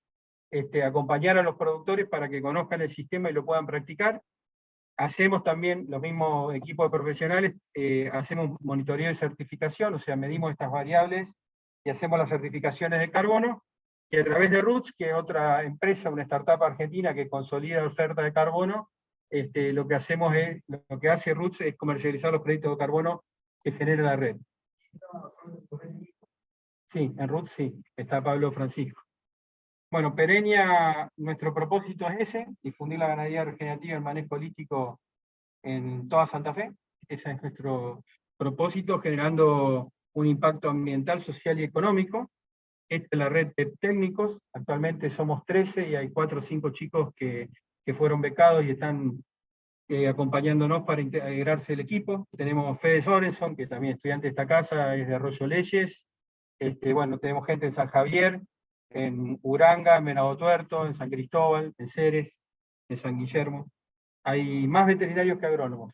acompañar a los productores para que conozcan el sistema y lo puedan practicar. Hacemos también, los mismos equipos de profesionales, hacemos monitoreo de certificación, o sea, medimos estas variables y hacemos las certificaciones de carbono, y a través de Roots, que es otra empresa, una startup argentina que consolida oferta de carbono, lo que hace Roots es comercializar los créditos de carbono que genera la red. Sí, en Roots sí, está Pablo Francisco. Bueno, Pereña, nuestro propósito es ese, difundir la ganadería regenerativa y el manejo holístico en toda Santa Fe. Ese es nuestro propósito, generando un impacto ambiental, social y económico. Esta es la red de técnicos, actualmente somos 13 y hay 4 o 5 chicos que fueron becados y están acompañándonos para integrarse el equipo. Tenemos Fede Sorenson, que también es estudiante de esta casa, es de Arroyo Leyes. Bueno, tenemos gente en San Javier, en Uranga, en Venado Tuerto, en San Cristóbal, en Ceres, en San Guillermo. Hay más veterinarios que agrónomos.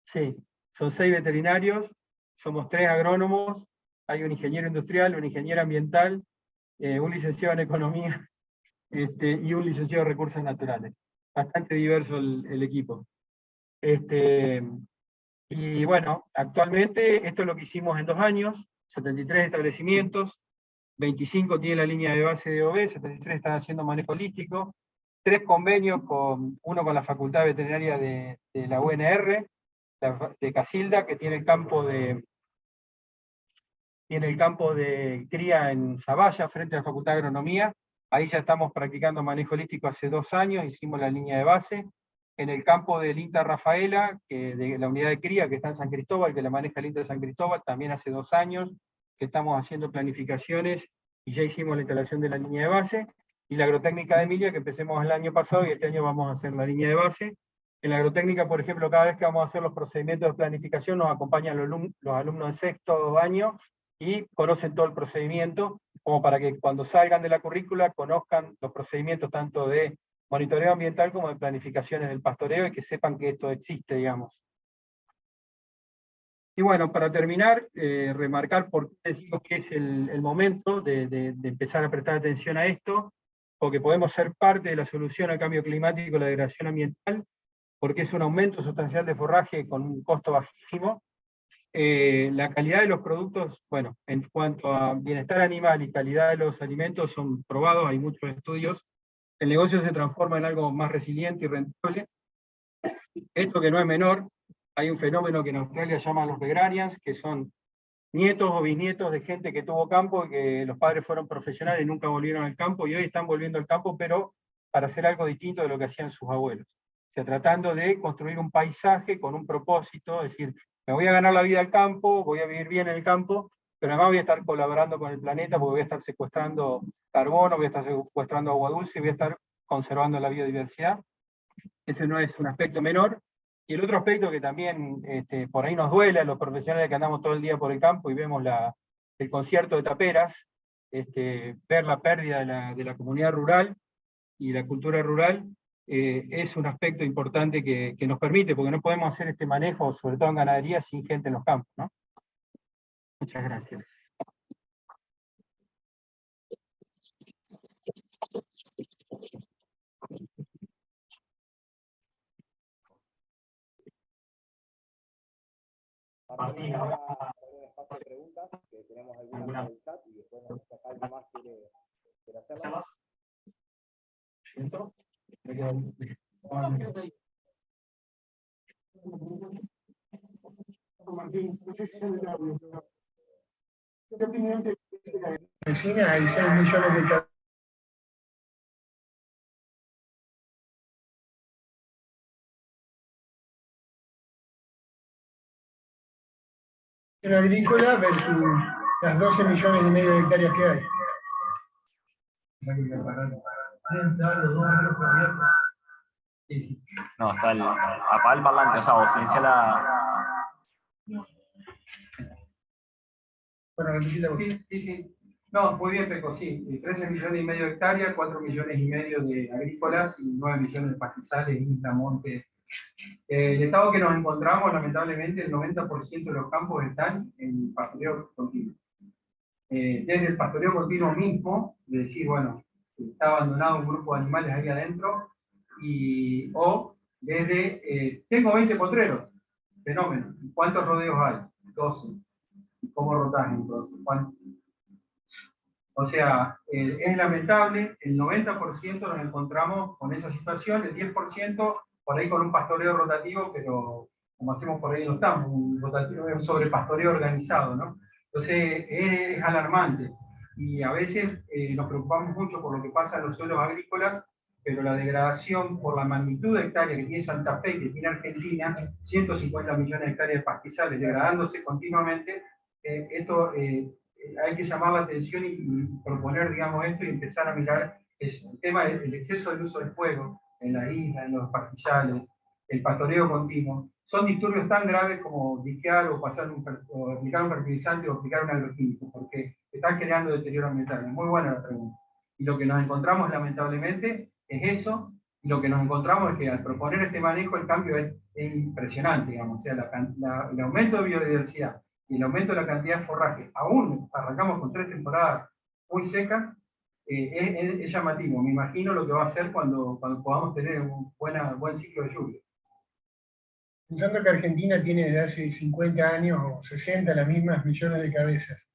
Sí, son 6 veterinarios, somos 3 agrónomos, hay un ingeniero industrial, un ingeniero ambiental, un licenciado en economía y un licenciado en recursos naturales. Bastante diverso el equipo. Y bueno, actualmente esto es lo que hicimos en 2 años, 73 establecimientos, 25 tiene la línea de base de OB, 73 están haciendo manejo holístico, 3 convenios, uno con la Facultad Veterinaria de la UNR, de Casilda, que tiene el campo de cría en Zavalla, frente a la Facultad de Agronomía. Ahí ya estamos practicando manejo holístico hace 2 años, hicimos la línea de base. En el campo del INTA Rafaela, de la unidad de cría que está en San Cristóbal, que la maneja el INTA de San Cristóbal, también hace 2 años que estamos haciendo planificaciones y ya hicimos la instalación de la línea de base. Y la agrotécnica de Emilia, que empecemos el año pasado y este año vamos a hacer la línea de base. En la agrotécnica, por ejemplo, cada vez que vamos a hacer los procedimientos de planificación, nos acompañan los alumnos de 6º año y conocen todo el procedimiento, como para que cuando salgan de la currícula conozcan los procedimientos tanto de monitoreo ambiental como de planificaciones del pastoreo y que sepan que esto existe, digamos. Y bueno, para terminar, remarcar por qué decimos que es el momento de empezar a prestar atención a esto, porque podemos ser parte de la solución al cambio climático y la degradación ambiental, porque es un aumento sustancial de forraje con un costo bajísimo. La calidad de los productos, bueno, en cuanto a bienestar animal y calidad de los alimentos son probados, hay muchos estudios. El negocio se transforma en algo más resiliente y rentable. Esto que no es menor, hay un fenómeno que en Australia llaman los agrarians, que son nietos o bisnietos de gente que tuvo campo y que los padres fueron profesionales y nunca volvieron al campo, y hoy están volviendo al campo, pero para hacer algo distinto de lo que hacían sus abuelos. O sea, tratando de construir un paisaje con un propósito, es decir, me voy a ganar la vida al campo, voy a vivir bien en el campo, pero además voy a estar colaborando con el planeta, porque voy a estar secuestrando carbono, voy a estar secuestrando agua dulce, voy a estar conservando la biodiversidad. Ese no es un aspecto menor. Y el otro aspecto que también por ahí nos duele a los profesionales que andamos todo el día por el campo y vemos el concierto de taperas, ver la pérdida de la comunidad rural y la cultura rural, es un aspecto importante que nos permite, porque no podemos hacer este manejo, sobre todo en ganadería, sin gente en los campos, ¿no? Muchas gracias. Martín, ahora un espacio de preguntas, que tenemos alguna en el chat y después no sé si acá alguien más quiere hacerlas. ¿Siento? Martín, ¿qué opinión te dice la medicina? Hay 6 millones de agrícola versus las 12 millones y medio de hectáreas que hay. Sí. No, está apaga el parlante, o sea, o silencia la... Bueno, repetí vos. Sí. No, muy bien, Peco, sí. 13 millones y medio de hectáreas, 4 millones y medio de agrícolas y 9 millones de pastizales, isla, monte. El estado que nos encontramos, lamentablemente, el 90% de los campos están en pastoreo continuo. Desde el pastoreo continuo mismo, de decir, bueno, está abandonado un grupo de animales ahí adentro, o desde, tengo 20 potreros, fenómeno. ¿Cuántos rodeos hay? 12. ¿Cómo rotás entonces? ¿Cuántos? O sea, es lamentable, el 90% nos encontramos con esa situación, el 10% por ahí con un pastoreo rotativo, pero como hacemos por ahí no estamos, un sobrepastoreo organizado, ¿no? Entonces es alarmante y a veces nos preocupamos mucho por lo que pasa en los suelos agrícolas, pero la degradación por la magnitud de hectáreas que tiene Santa Fe, que tiene Argentina, 150 millones de hectáreas de pastizales degradándose continuamente, esto hay que llamar la atención y proponer, digamos, esto y empezar a mirar eso. El tema del exceso del uso del fuego en la isla, en los pastizales, el pastoreo continuo, son disturbios tan graves como diquear o aplicar un fertilizante o aplicar un agroquímico, porque están generando deterioro ambiental. Es muy buena la pregunta. Y lo que nos encontramos, lamentablemente, es eso. Y lo que nos encontramos es que al proponer este manejo, el cambio es impresionante, digamos. O sea, el aumento de biodiversidad y el aumento de la cantidad de forraje, aún arrancamos con 3 temporadas muy secas, es llamativo. Me imagino lo que va a hacer cuando podamos tener un buen ciclo de lluvia. Pensando que Argentina tiene desde hace 50 años o 60 las mismas millones de cabezas,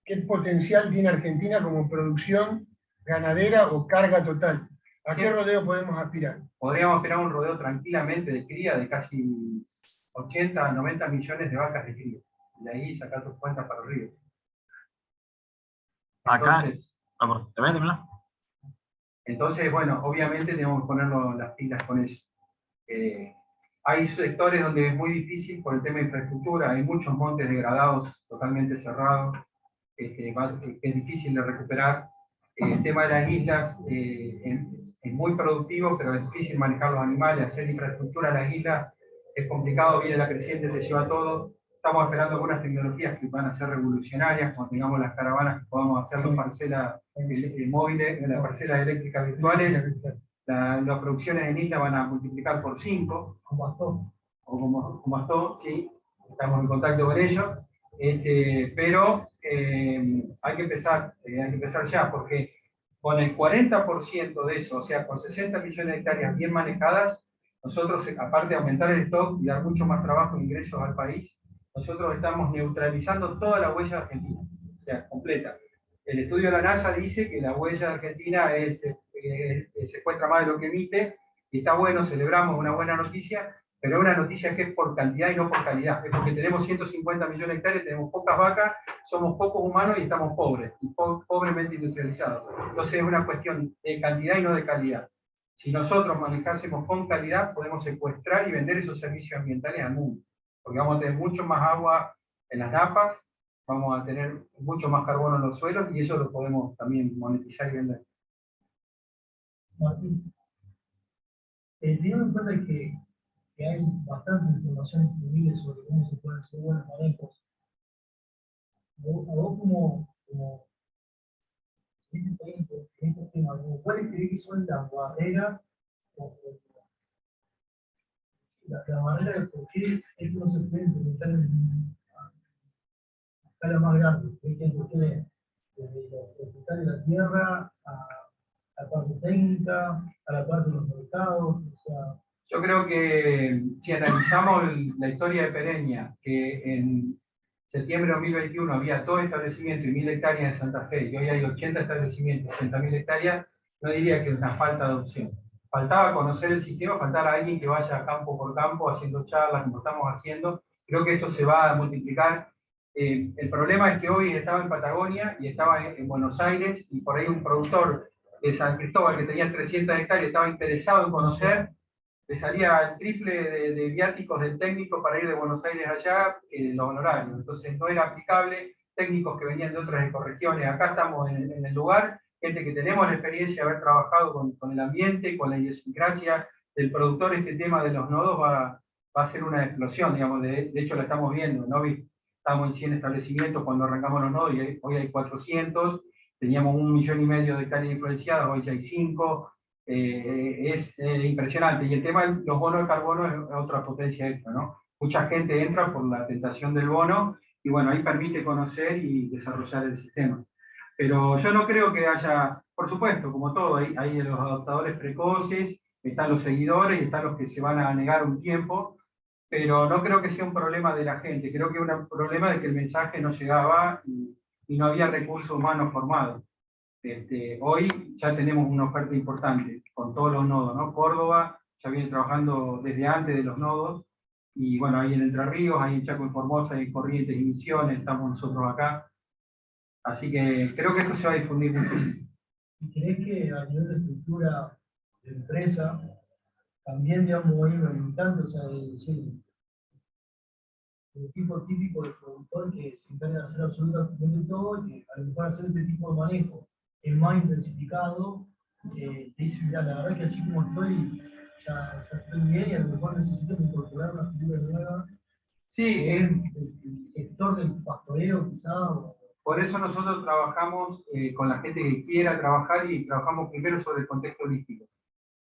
¿qué potencial tiene Argentina como producción ganadera o carga total? ¿A qué rodeo podemos aspirar? Podríamos aspirar a un rodeo tranquilamente de cría de casi 80, 90 millones de vacas de cría. De ahí sacar tus cuentas para arriba. Entonces, bueno, obviamente tenemos que ponernos las pilas con eso. Hay sectores donde es muy difícil por el tema de infraestructura, hay muchos montes degradados, totalmente cerrados, que es difícil de recuperar. El tema de las islas es muy productivo, pero es difícil manejar los animales, hacer infraestructura en las islas es complicado, viene la creciente, se lleva todo. Estamos esperando algunas tecnologías que van a ser revolucionarias, cuando tengamos las caravanas que podamos hacer las parcelas móviles, las parcelas eléctricas virtuales. Las producciones en isla van a multiplicar por 5, como Astó, sí, estamos en contacto con ellos, pero hay que empezar ya, porque con el 40% de eso, o sea, con 60 millones de hectáreas bien manejadas, nosotros, aparte de aumentar el stock y dar mucho más trabajo e ingresos al país, nosotros estamos neutralizando toda la huella argentina, o sea, completa. El estudio de la NASA dice que la huella de Argentina secuestra más de lo que emite, y está bueno, celebramos una buena noticia, pero es una noticia que es por cantidad y no por calidad. Es porque tenemos 150 millones de hectáreas, tenemos pocas vacas, somos pocos humanos y estamos pobres, y pobremente industrializados. Entonces es una cuestión de cantidad y no de calidad. Si nosotros manejásemos con calidad, podemos secuestrar y vender esos servicios ambientales al mundo, porque vamos a tener mucho más agua en las napas, vamos a tener mucho más carbono en los suelos, y eso lo podemos también monetizar y vender. Martín, teniendo en cuenta que hay bastante información disponible sobre cómo se pueden hacer buenos manejos, a vos como en este tema, ¿cuáles crees que son las barreras la barrera de por qué esto no se puede implementar en escala más grande? Por ejemplo, desde los propietarios de la tierra a la parte técnica, a la parte de los mercados, o sea... Yo creo que si analizamos la historia de Pereña, que en septiembre de 2021 había todo establecimiento y 1000 hectáreas en Santa Fe, y hoy hay 80 establecimientos, 80.000 hectáreas, no diría que es una falta de opción. Faltaba conocer el sistema, faltaba alguien que vaya campo por campo haciendo charlas, como estamos haciendo. Creo que esto se va a multiplicar. El problema es que hoy estaba en Patagonia y estaba en Buenos Aires, y por ahí un productor de San Cristóbal que tenía 300 hectáreas estaba interesado en conocer, le salía el triple de viáticos del técnico para ir de Buenos Aires allá, los honorarios. Entonces no era aplicable, técnicos que venían de otras ecorregiones. Acá estamos en el lugar, gente que tenemos la experiencia de haber trabajado con el ambiente, con la idiosincrasia del productor este tema de los nodos va a ser una explosión, digamos, de hecho lo estamos viendo, ¿no? Estamos en 100 establecimientos cuando arrancamos los nodos y hoy hay 400, teníamos 1,5 millones de hectáreas influenciadas, hoy ya hay 5, es impresionante. Y el tema de los bonos de carbono es otra potencia extra, ¿no? Mucha gente entra por la tentación del bono, y bueno, ahí permite conocer y desarrollar el sistema. Pero yo no creo que haya, por supuesto, como todo, hay los adoptadores precoces, están los seguidores y están los que se van a negar un tiempo, pero no creo que sea un problema de la gente, creo que es un problema de que el mensaje no llegaba y no había recursos humanos formados. Hoy ya tenemos una oferta importante con todos los nodos, ¿no? Córdoba ya viene trabajando desde antes de los nodos, y bueno, hay en Entre Ríos, hay en Chaco y Formosa, hay en Corrientes y Misiones, estamos nosotros acá. Así que creo que esto se va a difundir muchísimo. ¿Crees que a nivel de estructura de empresa también, digamos, hay un limitante, o sea, el tipo típico de productor que se encarga de hacer absolutamente todo, y que a lo mejor hacer este tipo de manejo es más intensificado, te dice, mira, la verdad que así como estoy, ya estoy bien, y a lo mejor necesito incorporar una figura nueva? Sí, el sector del pastoreo quizá. Por eso nosotros trabajamos con la gente que quiera trabajar, y trabajamos primero sobre el contexto holístico.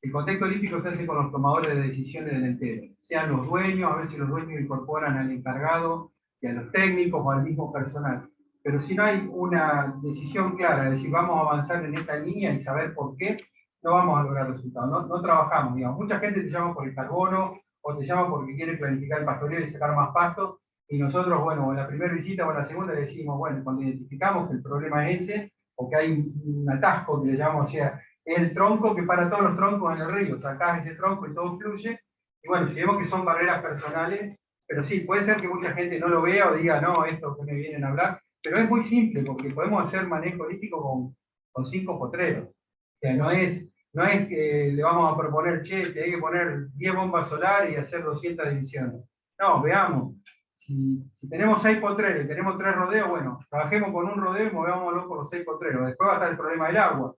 El contexto holístico se hace con los tomadores de decisiones del entero, sean los dueños, a veces los dueños incorporan al encargado y a los técnicos o al mismo personal. Pero si no hay una decisión clara, de decir vamos a avanzar en esta línea y saber por qué, no vamos a lograr resultados. No trabajamos, digamos. Mucha gente te llama por el carbono, o te llama porque quiere planificar el pastoreo y sacar más pasto, y nosotros, bueno, en la primera visita o en la segunda le decimos, bueno, cuando identificamos que el problema es ese, o que hay un atasco que le llamamos, o sea, es el tronco que para todos los troncos en el río, sacás ese tronco y todo fluye, y bueno, si vemos que son barreras personales, pero sí, puede ser que mucha gente no lo vea o diga, no, esto que me vienen a hablar, pero es muy simple, porque podemos hacer manejo holístico con 5 potreros. O sea, no es que le vamos a proponer, che, te hay que poner 10 bombas solares y hacer 200 divisiones. No, veamos. Si tenemos 6 potreros y tenemos 3 rodeos, bueno, trabajemos con un rodeo y movámoslo por los 6 potreros. Después va a estar el problema del agua.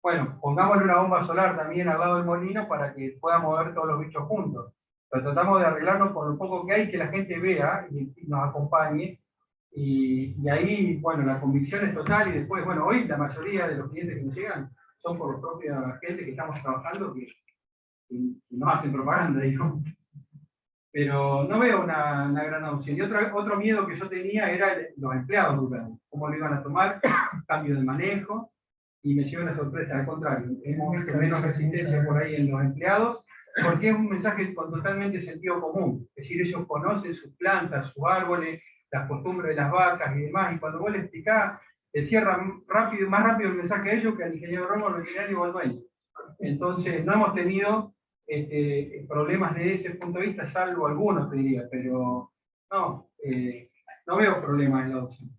Bueno, pongámosle una bomba solar también al lado del molino para que pueda mover todos los bichos juntos. Pero tratamos de arreglarnos con lo poco que hay, que la gente vea y nos acompañe. Y ahí, bueno, la convicción es total. Y después, bueno, hoy la mayoría de los clientes que nos llegan son por la propia gente que estamos trabajando, que nos hacen propaganda, digamos. Pero no veo una gran opción. Y otro miedo que yo tenía era los empleados rurales, cómo lo iban a tomar, cambio de manejo, y me lleva una sorpresa, al contrario, hemos visto menos resistencia por ahí en los empleados, porque es un mensaje con totalmente sentido común, es decir, ellos conocen sus plantas, sus árboles, las costumbres de las vacas y demás, y cuando vos le explicás, le cierran más rápido el mensaje a ellos que al ingeniero agrónomo, al veterinario o al dueño. Entonces, no hemos tenido problemas de ese punto de vista, salvo algunos, te diría, pero no veo problemas en la opción.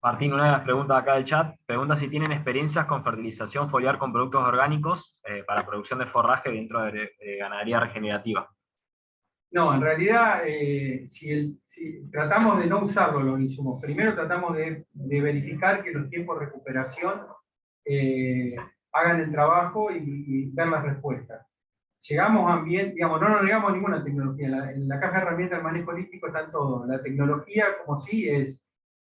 Martín, una de las preguntas acá del chat, pregunta si tienen experiencias con fertilización foliar con productos orgánicos para producción de forraje dentro de ganadería regenerativa. No, en realidad, si tratamos de no usarlo los insumos, primero tratamos de verificar que los tiempos de recuperación hagan el trabajo y ver las respuestas. Llegamos a ambiente, digamos, no nos negamos a ninguna tecnología, en la caja de herramientas del manejo holístico están todo. La tecnología, como sí, es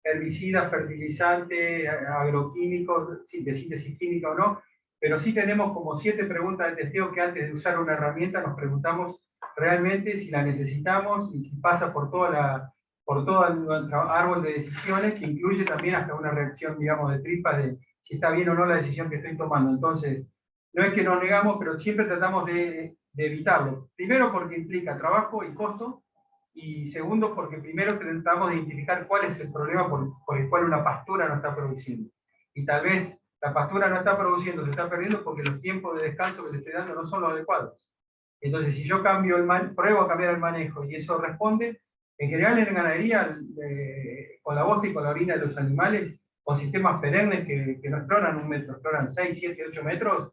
herbicidas, fertilizantes, agroquímicos, de síntesis química o no, pero sí tenemos como 7 preguntas de testeo que antes de usar una herramienta nos preguntamos realmente si la necesitamos y si pasa por todo el árbol de decisiones, que incluye también hasta una reacción, digamos, de tripa de si está bien o no la decisión que estoy tomando. Entonces, no es que nos negamos, pero siempre tratamos de evitarlo. Primero porque implica trabajo y costo, y segundo porque primero tratamos de identificar cuál es el problema por el cual una pastura no está produciendo. Y tal vez la pastura no está produciendo, se está perdiendo porque los tiempos de descanso que le estoy dando no son los adecuados. Entonces, si yo pruebo a cambiar el manejo y eso responde, en general en ganadería, con la bosta y con la orina de los animales, con sistemas perennes que no exploran 1 metro, exploran 6, 7, 8 metros,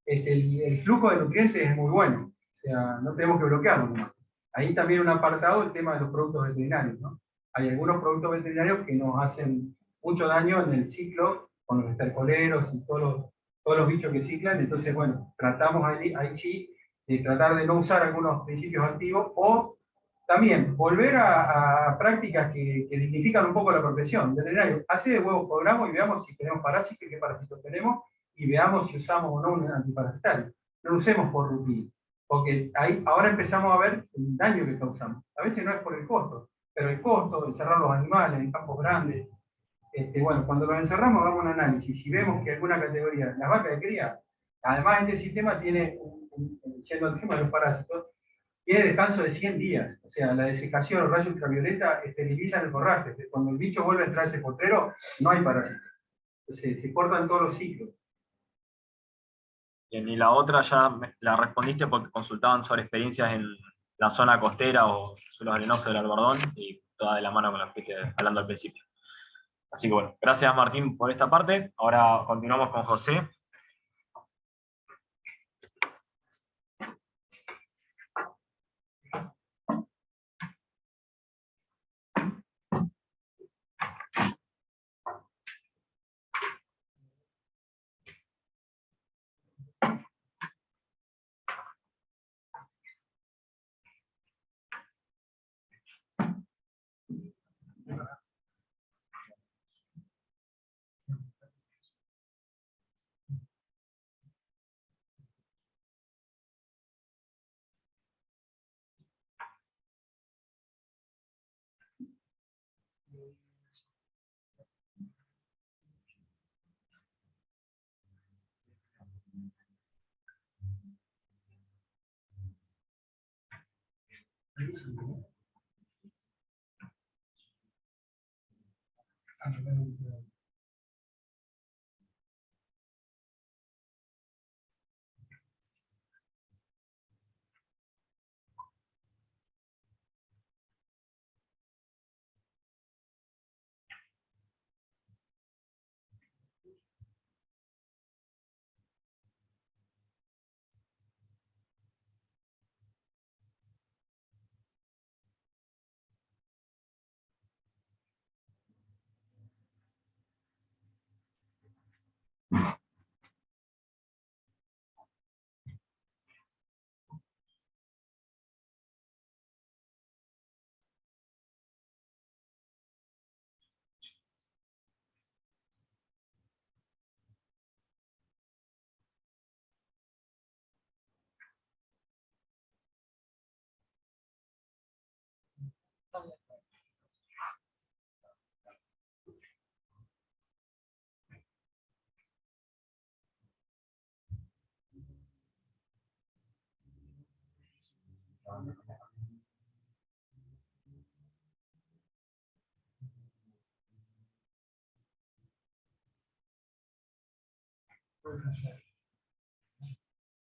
el flujo de nutrientes es muy bueno. O sea, no tenemos que bloquearlo nomás. Ahí también un apartado, el tema de los productos veterinarios, ¿no? Hay algunos productos veterinarios que nos hacen mucho daño en el ciclo, con los estercoleros y todos todos los bichos que ciclan, entonces bueno, tratamos ahí sí de tratar de no usar algunos principios activos, o también volver a prácticas que dignifican un poco la profesión. Veterinario, hace de huevos por gramo y veamos si tenemos parásitos, qué parásitos tenemos, y veamos si usamos o no un antiparasitario. No lo usemos por rutina, porque ahí, ahora empezamos a ver el daño que causamos. A veces no es por el costo, pero el costo de encerrar los animales en campos grandes, bueno, cuando los encerramos hagamos un análisis. Si vemos que alguna categoría, las vacas de cría, además este sistema tiene, yendo al tema de los parásitos, tiene descanso de 100 días. O sea, la desecación o rayos ultravioleta esterilizan el forraje. Cuando el bicho vuelve a entrar a ese potrero, no hay parásitos. Entonces, se cortan todos los ciclos. Bien, y la otra ya la respondiste porque consultaban sobre experiencias en la zona costera o suelos arenosos del Albardón, y toda de la mano con la que fuiste hablando al principio. Así que bueno, gracias Martín por esta parte. Ahora continuamos con José.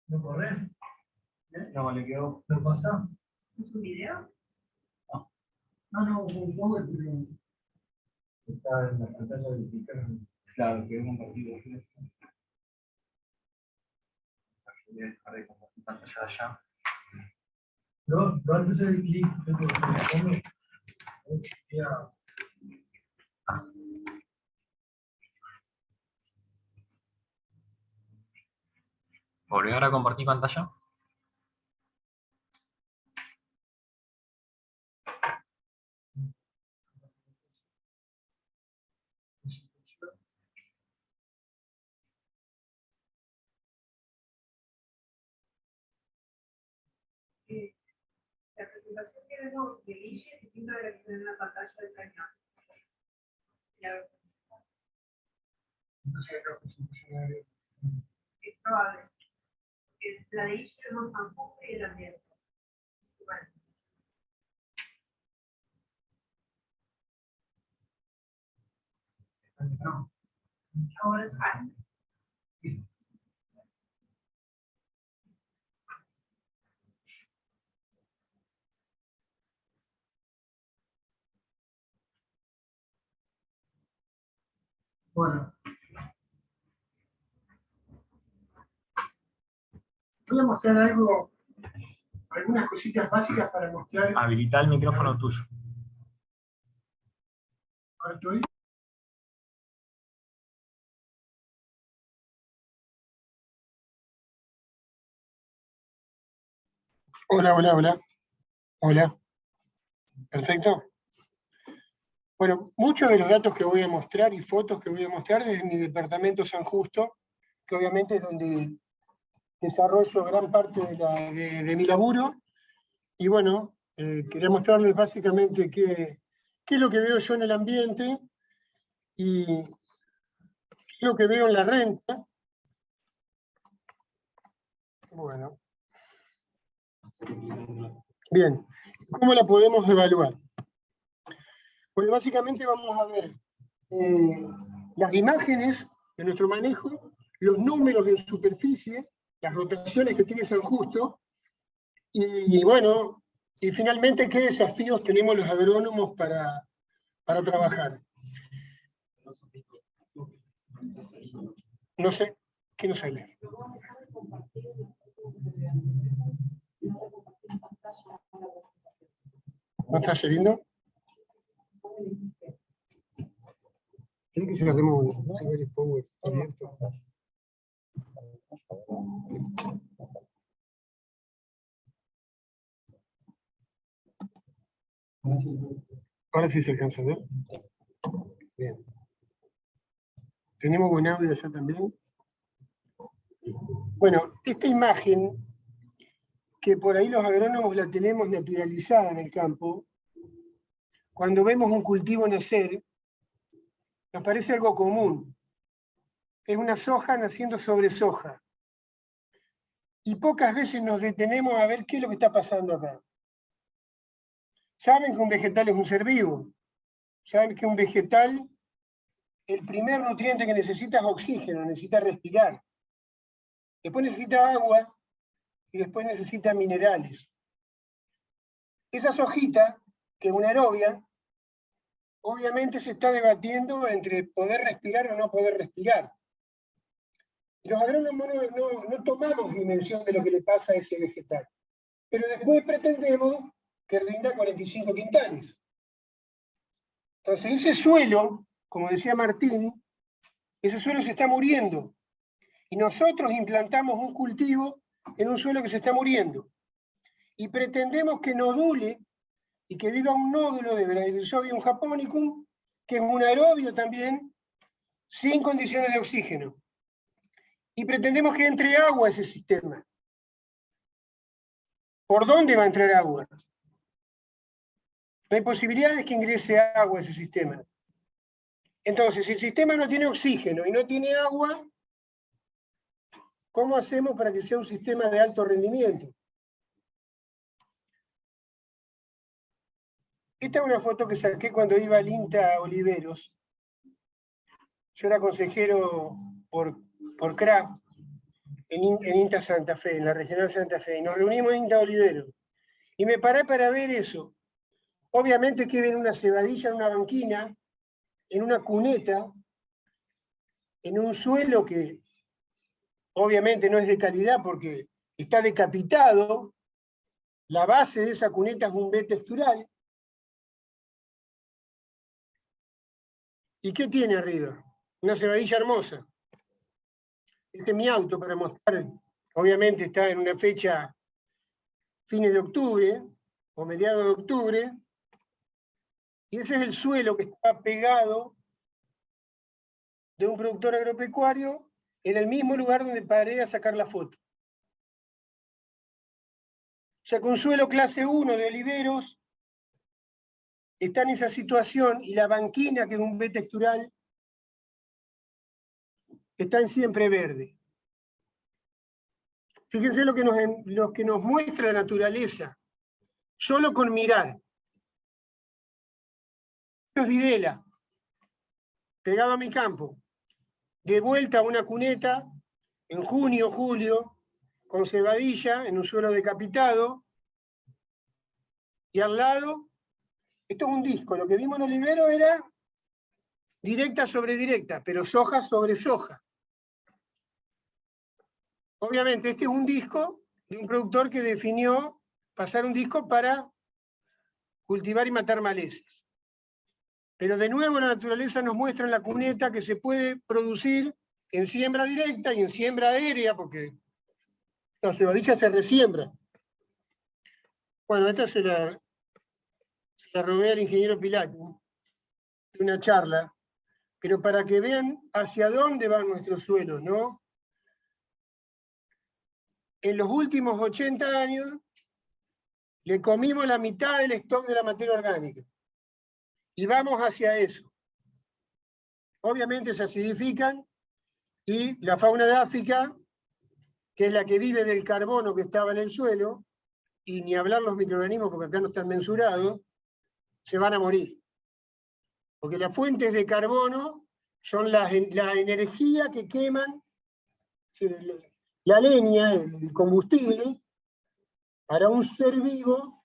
¿No corre? No, le quedó. ¿Lo pasa? ¿Es un video? No, un poco el video. Está en la pantalla de claro, quedó compartido. Voy a dejar de compartir pantalla allá. Pero antes del clic, creo que se pone. Ya. ¿Volver a compartir pantalla? La presentación que vemos de Guille es distinta de la que se ve en la pantalla del cañón. Es probable. Porque la de Guille vemos San Justo y el ambiente. Bueno. Ahora es algo. Bueno. Voy a mostrar algo, algunas cositas básicas para mostrar. Habilita el micrófono tuyo. Ahora estoy. Hola, hola, hola. Hola. Perfecto. Bueno, muchos de los datos que voy a mostrar y fotos que voy a mostrar desde mi departamento San Justo, que obviamente es donde desarrollo gran parte de mi laburo. Y bueno, quería mostrarles básicamente qué es lo que veo yo en el ambiente y qué es lo que veo en la renta. Bueno. Bien, ¿cómo la podemos evaluar? Pues básicamente vamos a ver las imágenes de nuestro manejo, los números en superficie, las rotaciones que tiene San Justo, y bueno, y finalmente qué desafíos tenemos los agrónomos para trabajar. No sé, ¿qué nos sale? ¿No está saliendo? ¿Quiere que cerremos el Power abierto? Ahora sí se alcanza a ver. Bien. ¿Tenemos buen audio ya también? Bueno, esta imagen, que por ahí los agrónomos la tenemos naturalizada en el campo, cuando vemos un cultivo nacer, nos parece algo común. Es una soja naciendo sobre soja. Y pocas veces nos detenemos a ver qué es lo que está pasando acá. Saben que un vegetal es un ser vivo. Saben que un vegetal, el primer nutriente que necesita es oxígeno, necesita respirar. Después necesita agua y después necesita minerales. Esa sojita, que es una aerobia, obviamente se está debatiendo entre poder respirar o no poder respirar. Los agrónomos no tomamos dimensión de lo que le pasa a ese vegetal, pero después pretendemos que rinda 45 quintales. Entonces ese suelo, como decía Martín, ese suelo se está muriendo, y nosotros implantamos un cultivo en un suelo que se está muriendo, y pretendemos que nodule y que viva un nódulo de Bradyrhizobium japonicum, que es un aerobio también, sin condiciones de oxígeno. Y pretendemos que entre agua a ese sistema. ¿Por dónde va a entrar agua? No hay posibilidades que ingrese agua a ese sistema. Entonces, si el sistema no tiene oxígeno y no tiene agua, ¿cómo hacemos para que sea un sistema de alto rendimiento? Esta es una foto que saqué cuando iba al INTA Oliveros. Yo era consejero por CRA en INTA Santa Fe, en la Regional Santa Fe, y nos reunimos en INTA Oliveros. Y me paré para ver eso. Obviamente que ven una cebadilla en una banquina, en una cuneta, en un suelo que obviamente no es de calidad porque está decapitado. La base de esa cuneta es un B textural. ¿Y qué tiene arriba? Una cebadilla hermosa. Este es mi auto para mostrar. Obviamente está en una fecha fines de octubre o mediados de octubre. Y ese es el suelo que está pegado de un productor agropecuario en el mismo lugar donde paré a sacar la foto. O sea que un suelo clase 1 de oliveros está en esa situación y la banquina, que es un B textural, está en siempre verde. Fíjense lo que nos muestra la naturaleza, solo con mirar. Esto es Videla, pegado a mi campo, de vuelta a una cuneta, en junio, julio, con cebadilla, en un suelo decapitado, y al lado, esto es un disco, lo que vimos en Olivero era directa sobre directa, pero soja sobre soja. Obviamente, este es un disco de un productor que definió pasar un disco para cultivar y matar malezas. Pero de nuevo la naturaleza nos muestra en la cuneta que se puede producir en siembra directa y en siembra aérea, porque la cebadilla se resiembra. Bueno, esta se la robé al ingeniero Pilati, de una charla, pero para que vean hacia dónde van nuestros suelos, ¿no? En los últimos 80 años le comimos la mitad del stock de la materia orgánica. Y vamos hacia eso. Obviamente se acidifican y la fauna de África, que es la que vive del carbono que estaba en el suelo, y ni hablar los microorganismos porque acá no están mensurados, se van a morir. Porque las fuentes de carbono son la energía que queman, la leña, el combustible, para un ser vivo,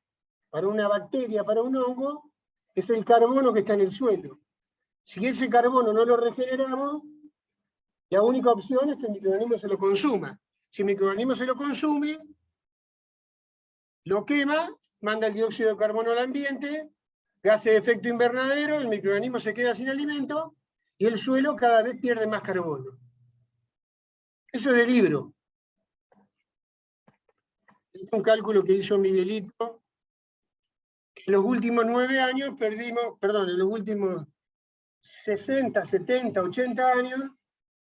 para una bacteria, para un hongo, es el carbono que está en el suelo. Si ese carbono no lo regeneramos, la única opción es que el microorganismo se lo consuma. Si el microorganismo se lo consume, lo quema, manda el dióxido de carbono al ambiente, gases de efecto invernadero, el microorganismo se queda sin alimento y el suelo cada vez pierde más carbono. Eso es de libro. Este es un cálculo que hizo Miguelito. En los últimos 9 años en los últimos 60, 70, 80 años,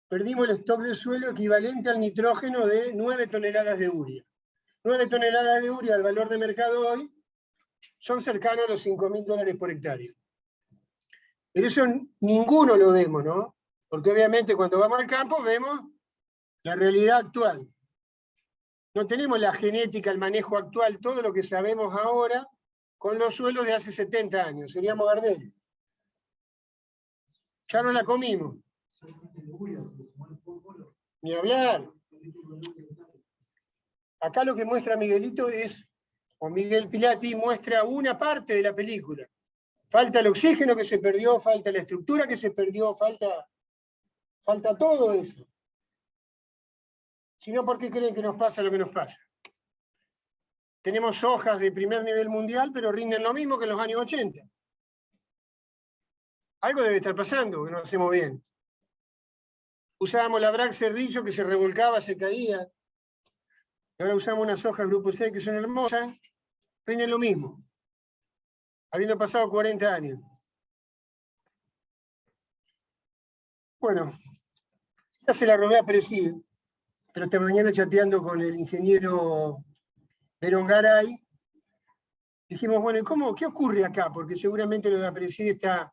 perdimos el stock de suelo equivalente al nitrógeno de 9 toneladas de urea. 9 toneladas de urea, el valor de mercado hoy, son cercanos a los $5.000 por hectárea. Pero eso ninguno lo vemos, ¿no? Porque obviamente cuando vamos al campo vemos la realidad actual. No tenemos la genética, el manejo actual, todo lo que sabemos ahora con los suelos de hace 70 años. Seríamos Gardel. Ya no la comimos. Ni hablar. Acá lo que muestra Miguelito o Miguel Pilati muestra una parte de la película. Falta el oxígeno que se perdió, falta la estructura que se perdió, falta todo eso. Si no, ¿por qué creen que nos pasa lo que nos pasa? Tenemos hojas de primer nivel mundial, pero rinden lo mismo que en los años 80. Algo debe estar pasando, que no hacemos bien. Usábamos la Brax Cerrillo que se revolcaba, se caía. Y ahora usamos unas hojas Grupo C que son hermosas, rinden lo mismo, habiendo pasado 40 años. Bueno, ya se la robé a Preside, pero esta mañana chateando con el ingeniero Berongaray, dijimos, bueno, ¿qué ocurre acá? Porque seguramente lo de Preside está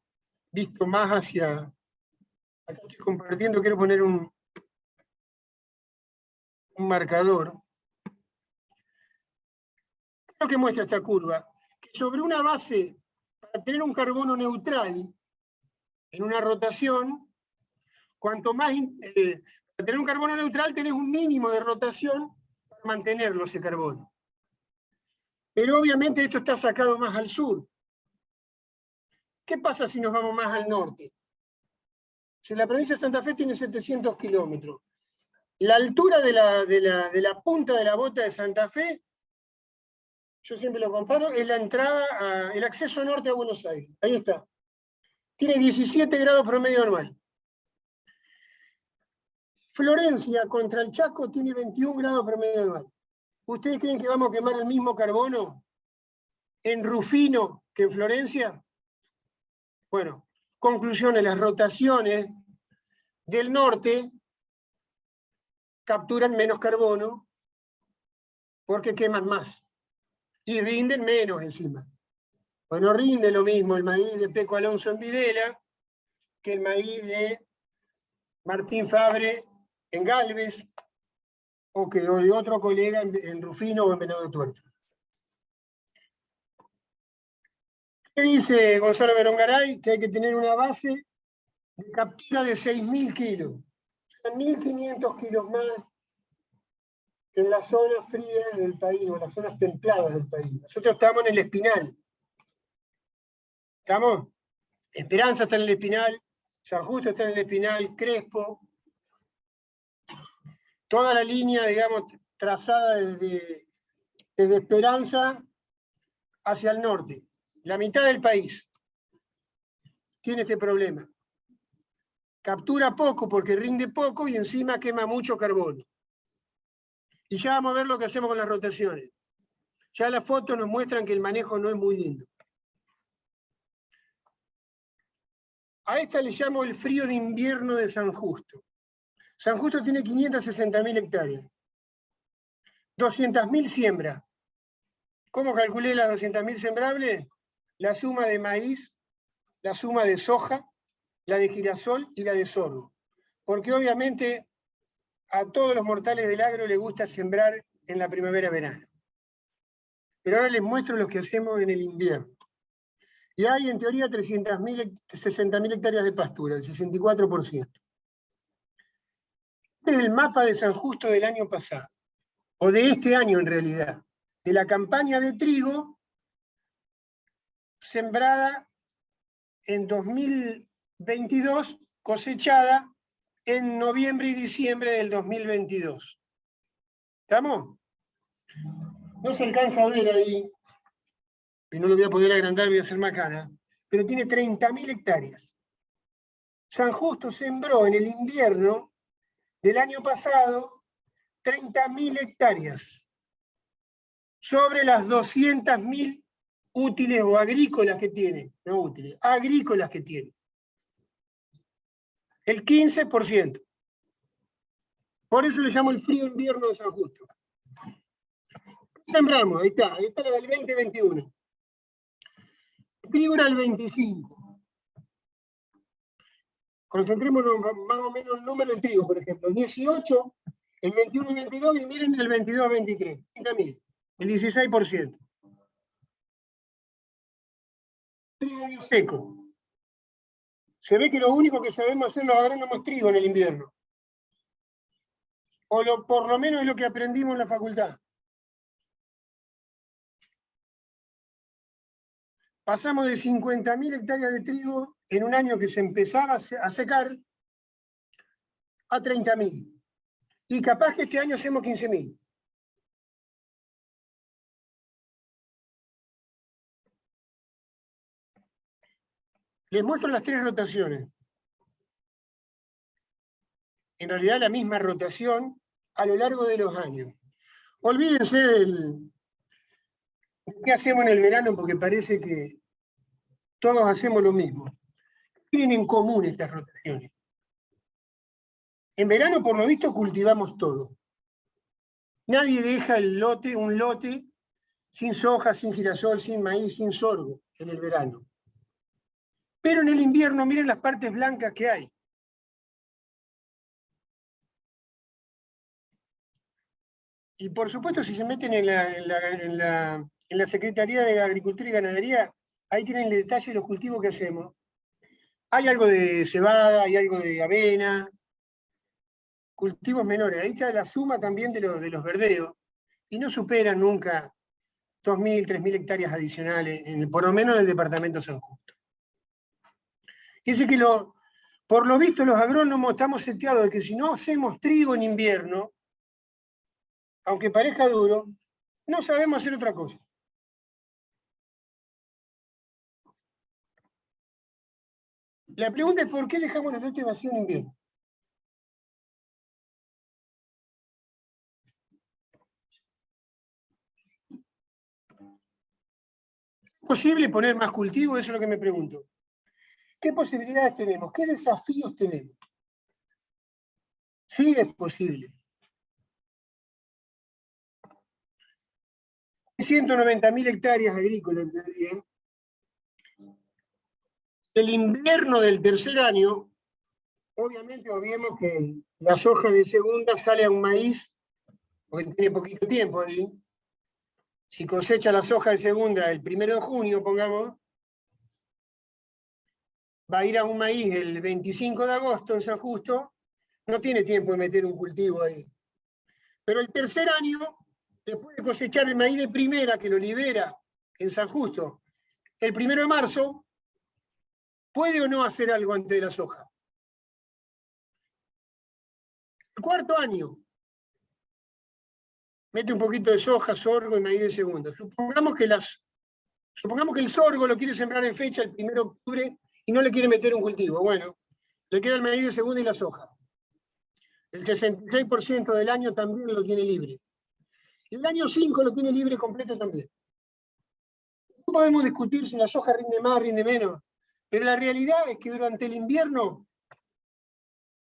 visto más hacia... Acá estoy compartiendo, quiero poner un marcador. ¿Qué es lo que muestra esta curva? Que sobre una base, para tener un carbono neutral en una rotación, cuanto más... para tener un carbono neutral tenés un mínimo de rotación para mantenerlo ese carbono. Pero obviamente esto está sacado más al sur. ¿Qué pasa si nos vamos más al norte? Si la provincia de Santa Fe tiene 700 kilómetros, la altura de la punta de la bota de Santa Fe, yo siempre lo comparo, es la entrada, el acceso norte a Buenos Aires. Ahí está. Tiene 17 grados promedio anual. Florencia contra el Chaco tiene 21 grados promedio anual. ¿Ustedes creen que vamos a quemar el mismo carbono en Rufino que en Florencia? Bueno, conclusiones, las rotaciones del norte capturan menos carbono porque queman más y rinden menos encima. Pues no rinde lo mismo el maíz de Peco Alonso en Videla que el maíz de Martín Fabre en Galvez o de otro colega en Rufino o en Venado Tuerto. ¿Qué dice Gonzalo Berongaray? Que hay que tener una base de captura de 6.000 kilos. Son 1.500 kilos más que en las zonas frías del país, o en las zonas templadas del país. Nosotros estamos en el Espinal. ¿Estamos? Esperanza está en el Espinal, San Justo está en el Espinal, Crespo. Toda la línea, digamos, trazada desde Esperanza hacia el norte. La mitad del país tiene este problema. Captura poco porque rinde poco y encima quema mucho carbono. Y ya vamos a ver lo que hacemos con las rotaciones. Ya las fotos nos muestran que el manejo no es muy lindo. A esta le llamo el frío de invierno de San Justo. San Justo tiene 560.000 hectáreas. 200.000 siembra. ¿Cómo calculé las 200.000 sembrables? La suma de maíz, la suma de soja, la de girasol y la de sorgo. Porque obviamente a todos los mortales del agro les gusta sembrar en la primavera-verano. Pero ahora les muestro lo que hacemos en el invierno. Y hay en teoría 60.000 hectáreas de pastura, el 64%. Este es el mapa de San Justo del año pasado, o de este año en realidad, de la campaña de trigo sembrada en 2022, cosechada en noviembre y diciembre del 2022. ¿Estamos? No se alcanza a ver ahí, y no lo voy a poder agrandar, voy a hacer macana, pero tiene 30.000 hectáreas. San Justo sembró en el invierno del año pasado 30.000 hectáreas sobre las 200.000 útiles o agrícolas que tiene, no útiles, agrícolas que tiene. El 15%. Por eso le llamo el frío invierno de San Justo. Sembramos, ahí está la del 2021. El trigo era el 25. Concentrémonos más o menos el número de trigo, por ejemplo. El 18, el 21 y 22, y miren el 22-23. 30.000, el 16%. 3 años secos. Se ve que lo único que sabemos hacer los agrónomos es trigo en el invierno. O por lo menos es lo que aprendimos en la facultad. Pasamos de 50.000 hectáreas de trigo en un año que se empezaba a secar a 30.000. Y capaz que este año hacemos 15.000. Les muestro las 3 rotaciones. En realidad la misma rotación a lo largo de los años. Olvídense del qué hacemos en el verano, porque parece que todos hacemos lo mismo. ¿Qué tienen en común estas rotaciones? En verano, por lo visto, cultivamos todo. Nadie deja un lote sin soja, sin girasol, sin maíz, sin sorgo en el verano. Pero en el invierno, miren las partes blancas que hay. Y por supuesto, si se meten en la Secretaría de Agricultura y Ganadería, ahí tienen el detalle de los cultivos que hacemos. Hay algo de cebada, hay algo de avena, cultivos menores. Ahí está la suma también de los verdeos, y no superan nunca 2.000, 3.000 hectáreas adicionales, por lo menos en el departamento San Justo. Dice que por lo visto los agrónomos estamos seteados de que si no hacemos trigo en invierno, aunque parezca duro, no sabemos hacer otra cosa. La pregunta es ¿por qué dejamos los lotes vacíos en invierno? ¿Es posible poner más cultivo? Eso es lo que me pregunto. ¿Qué posibilidades tenemos? ¿Qué desafíos tenemos? Sí es posible. 190.000 hectáreas agrícolas, ¿entendés? El invierno del tercer año, obviamente obviemos que la soja de segunda sale a un maíz, porque tiene poquito tiempo ahí. Si cosecha la soja de segunda el 1 de junio, pongamos, va a ir a un maíz el 25 de agosto en San Justo, no tiene tiempo de meter un cultivo ahí. Pero el tercer año, después de cosechar el maíz de primera, que lo libera en San Justo, el 1 de marzo, ¿puede o no hacer algo antes de la soja? El cuarto año, mete un poquito de soja, sorgo y maíz de segunda. Supongamos que el sorgo lo quiere sembrar en fecha el 1 de octubre y no le quiere meter un cultivo. Bueno, le queda el maíz de segunda y la soja. El 66% del año también lo tiene libre. El año 5 lo tiene libre completo también. No podemos discutir si la soja rinde más, rinde menos, pero la realidad es que durante el invierno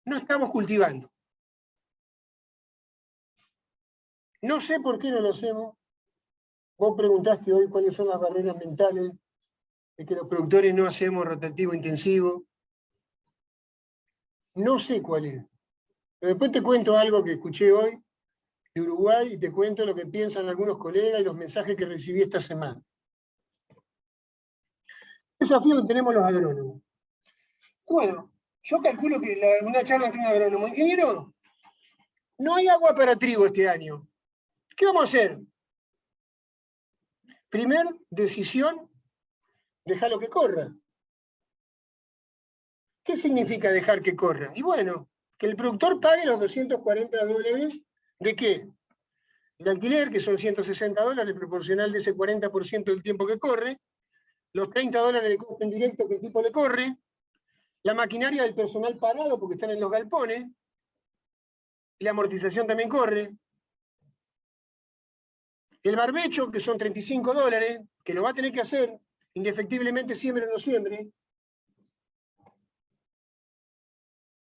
no estamos cultivando. No sé por qué no lo hacemos. Vos preguntaste hoy cuáles son las barreras mentales de que los productores no hacemos rotativo intensivo. No sé cuál es. Pero después te cuento algo que escuché hoy de Uruguay y te cuento lo que piensan algunos colegas y los mensajes que recibí esta semana. El desafío que tenemos los agrónomos. Bueno, yo calculo que una charla entre un agrónomo, ingeniero, no hay agua para trigo este año. ¿Qué vamos a hacer? Primer decisión, dejarlo que corra. ¿Qué significa dejar que corra? Y bueno, que el productor pague los $240. ¿De qué? El alquiler, que son $160, proporcional de ese 40% del tiempo que corre, los $30 de costo indirecto que el tipo le corre, la maquinaria del personal parado porque están en los galpones, y la amortización también corre, el barbecho, que son $35, que lo va a tener que hacer, indefectiblemente siembre o no siembre.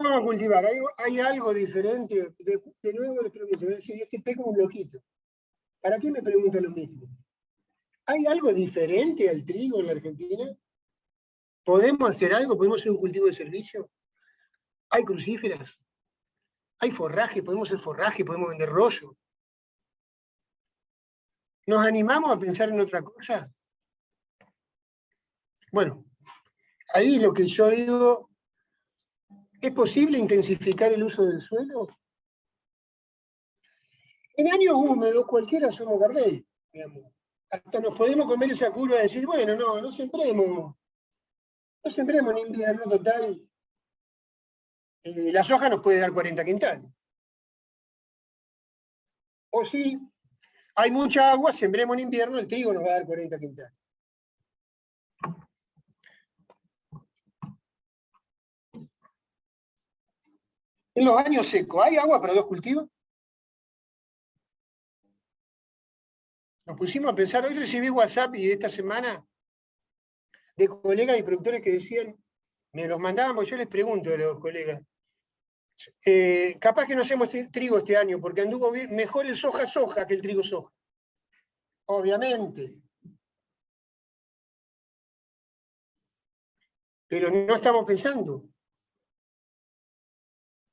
Vamos a cultivar, hay algo diferente. De nuevo les pregunto, voy a decir, este peco es un loquito. ¿Para qué me pregunta lo mismo? ¿Hay algo diferente al trigo en la Argentina? ¿Podemos hacer algo? ¿Podemos hacer un cultivo de servicio? ¿Hay crucíferas? ¿Hay forraje? ¿Podemos hacer forraje? ¿Podemos vender rollo? ¿Nos animamos a pensar en otra cosa? Bueno, ahí lo que yo digo, ¿es posible intensificar el uso del suelo? En años húmedos cualquiera somos Gardel, digamos. Hasta nos podemos comer esa curva de decir, bueno, no sembremos en invierno total. La soja nos puede dar 40 quintales. O si hay mucha agua, sembremos en invierno, el trigo nos va a dar 40 quintales. En los años secos, ¿hay agua para 2 cultivos? Nos pusimos a pensar, hoy recibí WhatsApp y esta semana de colegas y productores que decían, me los mandaban, porque yo les pregunto a los colegas, capaz que no hacemos trigo este año, porque anduvo mejor el soja que el trigo soja. Obviamente. Pero no estamos pensando.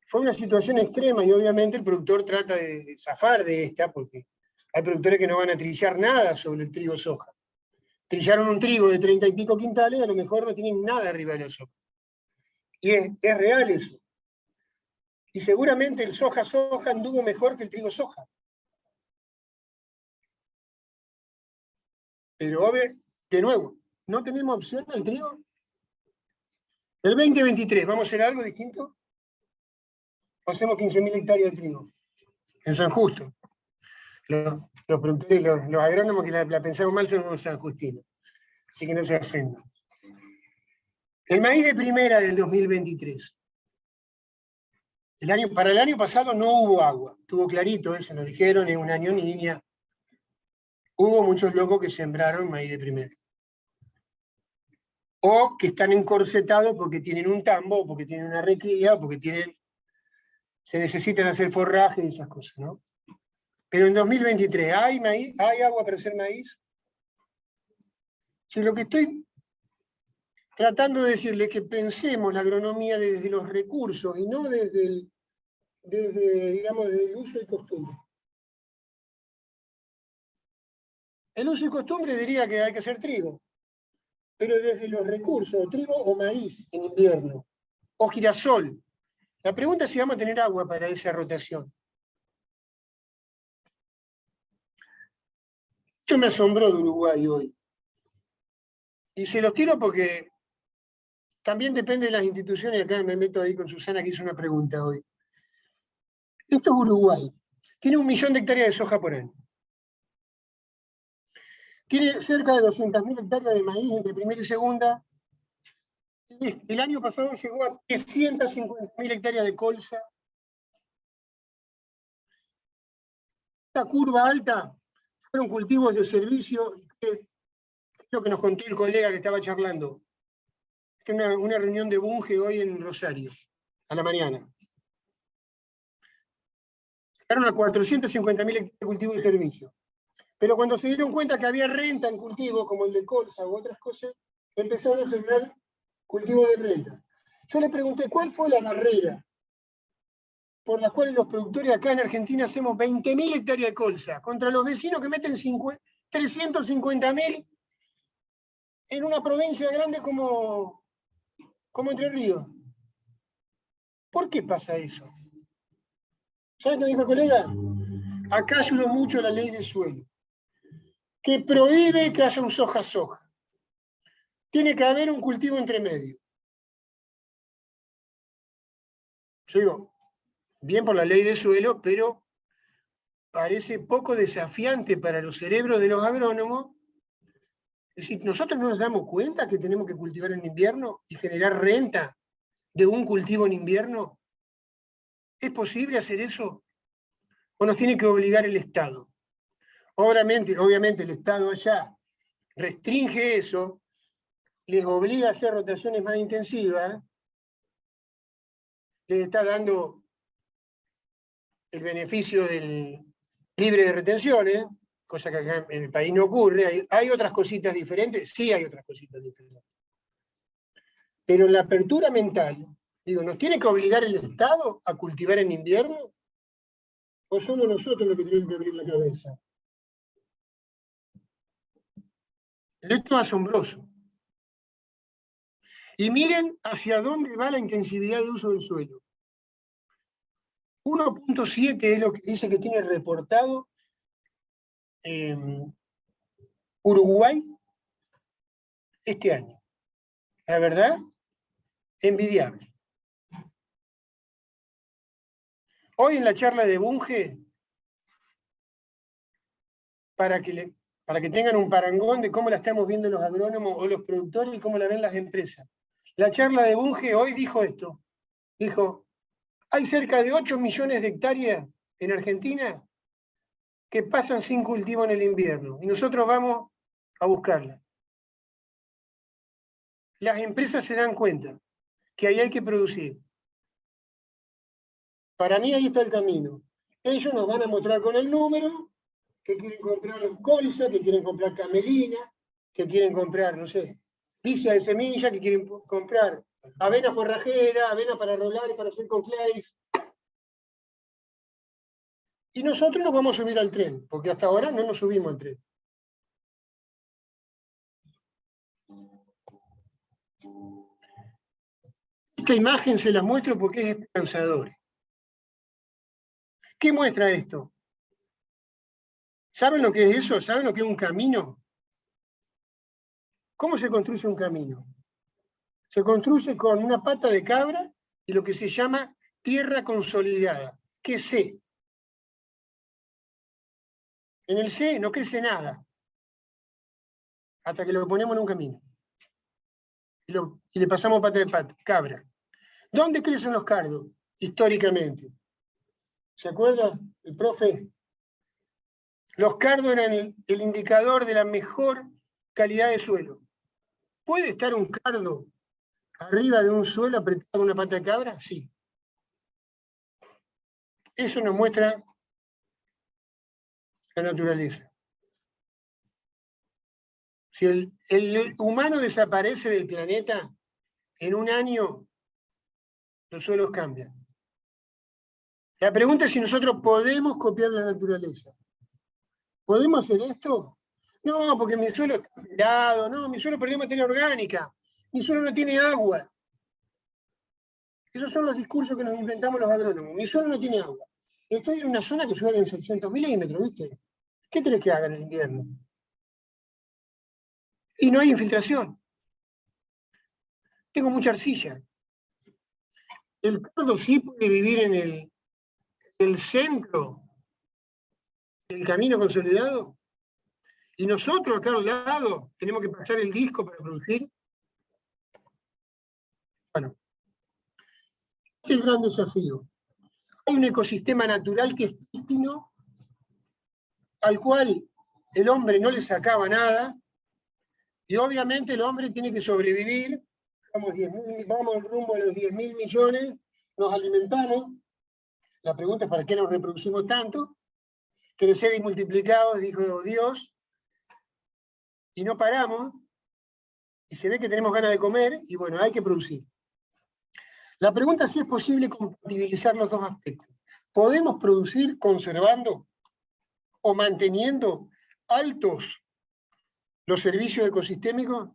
Fue una situación extrema y obviamente el productor trata de zafar de esta, porque hay productores que no van a trillar nada sobre el trigo soja. Trillaron un trigo de 30 y pico quintales, a lo mejor no tienen nada arriba de la soja. Y es real eso. Y seguramente el soja anduvo mejor que el trigo soja. Pero de nuevo, ¿no tenemos opción al trigo? El 2023, ¿vamos a hacer algo distinto? Hacemos 15.000 hectáreas de trigo en San Justo. Los productores, los agrónomos que la pensamos mal son los San Justinos. Así que no se ofendan. El maíz de primera del 2023. Para el año pasado no hubo agua. Estuvo clarito, eso nos dijeron, es un año niña. Hubo muchos locos que sembraron maíz de primera. O que están encorsetados porque tienen un tambo, porque tienen una recría, porque se necesitan hacer forraje y esas cosas, ¿no? Pero en 2023, ¿hay maíz? ¿Hay agua para hacer maíz? Si lo que estoy tratando de decirle es que pensemos la agronomía desde los recursos y no desde el uso y costumbre. El uso y costumbre diría que hay que hacer trigo, pero desde los recursos, trigo o maíz en invierno, o girasol. La pregunta es si vamos a tener agua para esa rotación. Esto me asombró de Uruguay hoy. Y se los tiro porque también depende de las instituciones, acá me meto ahí con Susana que hizo una pregunta hoy. Esto es Uruguay. Tiene 1 millón de hectáreas de soja por año. Tiene cerca de 200.000 hectáreas de maíz entre primera y segunda. El año pasado llegó a 350.000 hectáreas de colza. Esta curva alta fueron cultivos de servicio, que es lo que nos contó el colega que estaba charlando. Una reunión de Bunge hoy en Rosario, a la mañana. Llegaron a 450.000 hectáreas de cultivo de servicio. Pero cuando se dieron cuenta que había renta en cultivo, como el de colza u otras cosas, empezaron a sembrar cultivo de renta. Yo le pregunté, ¿cuál fue la barrera por la cual los productores acá en Argentina hacemos 20.000 hectáreas de colza contra los vecinos que meten 350.000 en una provincia grande como Entre Ríos? ¿Por qué pasa eso? ¿Saben qué dijo el colega? Acá ayudó mucho la ley de suelo, que prohíbe que haya un soja-soja. Tiene que haber un cultivo entre medio. Yo digo, bien por la ley de suelo, pero parece poco desafiante para los cerebros de los agrónomos. Es decir, nosotros no nos damos cuenta que tenemos que cultivar en invierno y generar renta de un cultivo en invierno. ¿Es posible hacer eso? ¿O nos tiene que obligar el Estado? Obviamente el Estado allá restringe eso, les obliga a hacer rotaciones más intensivas, les está dando el beneficio del libre de retenciones, cosa que acá en el país no ocurre. ¿Hay otras cositas diferentes? Sí, hay otras cositas diferentes. Pero en la apertura mental, digo, ¿nos tiene que obligar el Estado a cultivar en invierno? ¿O somos nosotros los que tenemos que abrir la cabeza? Esto es asombroso. Y miren hacia dónde va la intensividad de uso del suelo. 1.7 es lo que dice que tiene reportado Uruguay este año. La verdad, envidiable. Hoy en la charla de Bunge, para que tengan un parangón de cómo la estamos viendo los agrónomos o los productores y cómo la ven las empresas. La charla de Bunge hoy dijo esto. Dijo, hay cerca de 8 millones de hectáreas en Argentina que pasan sin cultivo en el invierno y nosotros vamos a buscarla. Las empresas se dan cuenta que ahí hay que producir. Para mí ahí está el camino. Ellos nos van a mostrar con el número que quieren comprar colza, que quieren comprar camelina, que quieren comprar, no sé, picia de semilla, que quieren comprar avena forrajera, avena para rolar y para hacer cornflakes. Y nosotros nos vamos a subir al tren, porque hasta ahora no nos subimos al tren. Esta imagen se la muestro porque es esperanzadora. ¿Qué muestra esto? ¿Saben lo que es eso? ¿Saben lo que es un camino? ¿Cómo se construye un camino? Se construye con una pata de cabra y lo que se llama tierra consolidada. ¿Qué es C? En el C no crece nada, hasta que lo ponemos en un camino. Y le pasamos pata de cabra. ¿Dónde crecen los cardos? Históricamente. ¿Se acuerda el profe? Los cardos eran el indicador de la mejor calidad de suelo. ¿Puede estar un cardo arriba de un suelo apretado con una pata de cabra? Sí. Eso nos muestra la naturaleza. Si el humano desaparece del planeta, en un año los suelos cambian. La pregunta es si nosotros podemos copiar la naturaleza. ¿Podemos hacer esto? No, porque mi suelo está alterado, no, mi suelo perdió materia orgánica, mi suelo no tiene agua. Esos son los discursos que nos inventamos los agrónomos. Mi suelo no tiene agua. Estoy en una zona que llueve en 600 milímetros, ¿viste? ¿Qué querés que haga en el invierno? Y no hay infiltración. Tengo mucha arcilla. El cardo sí puede vivir en el centro del camino consolidado. Y nosotros acá al lado tenemos que pasar el disco para producir. Bueno, este es el gran desafío. Hay un ecosistema natural que es prístino, al cual el hombre no le sacaba nada, y obviamente el hombre tiene que sobrevivir, vamos rumbo a los 10.000 millones, nos alimentamos, la pregunta es ¿para qué nos reproducimos tanto? Crecer y multiplicados, dijo Dios, y no paramos, y se ve que tenemos ganas de comer, y bueno, hay que producir. La pregunta es si es posible compatibilizar los dos aspectos. ¿Podemos producir conservando o manteniendo altos los servicios ecosistémicos?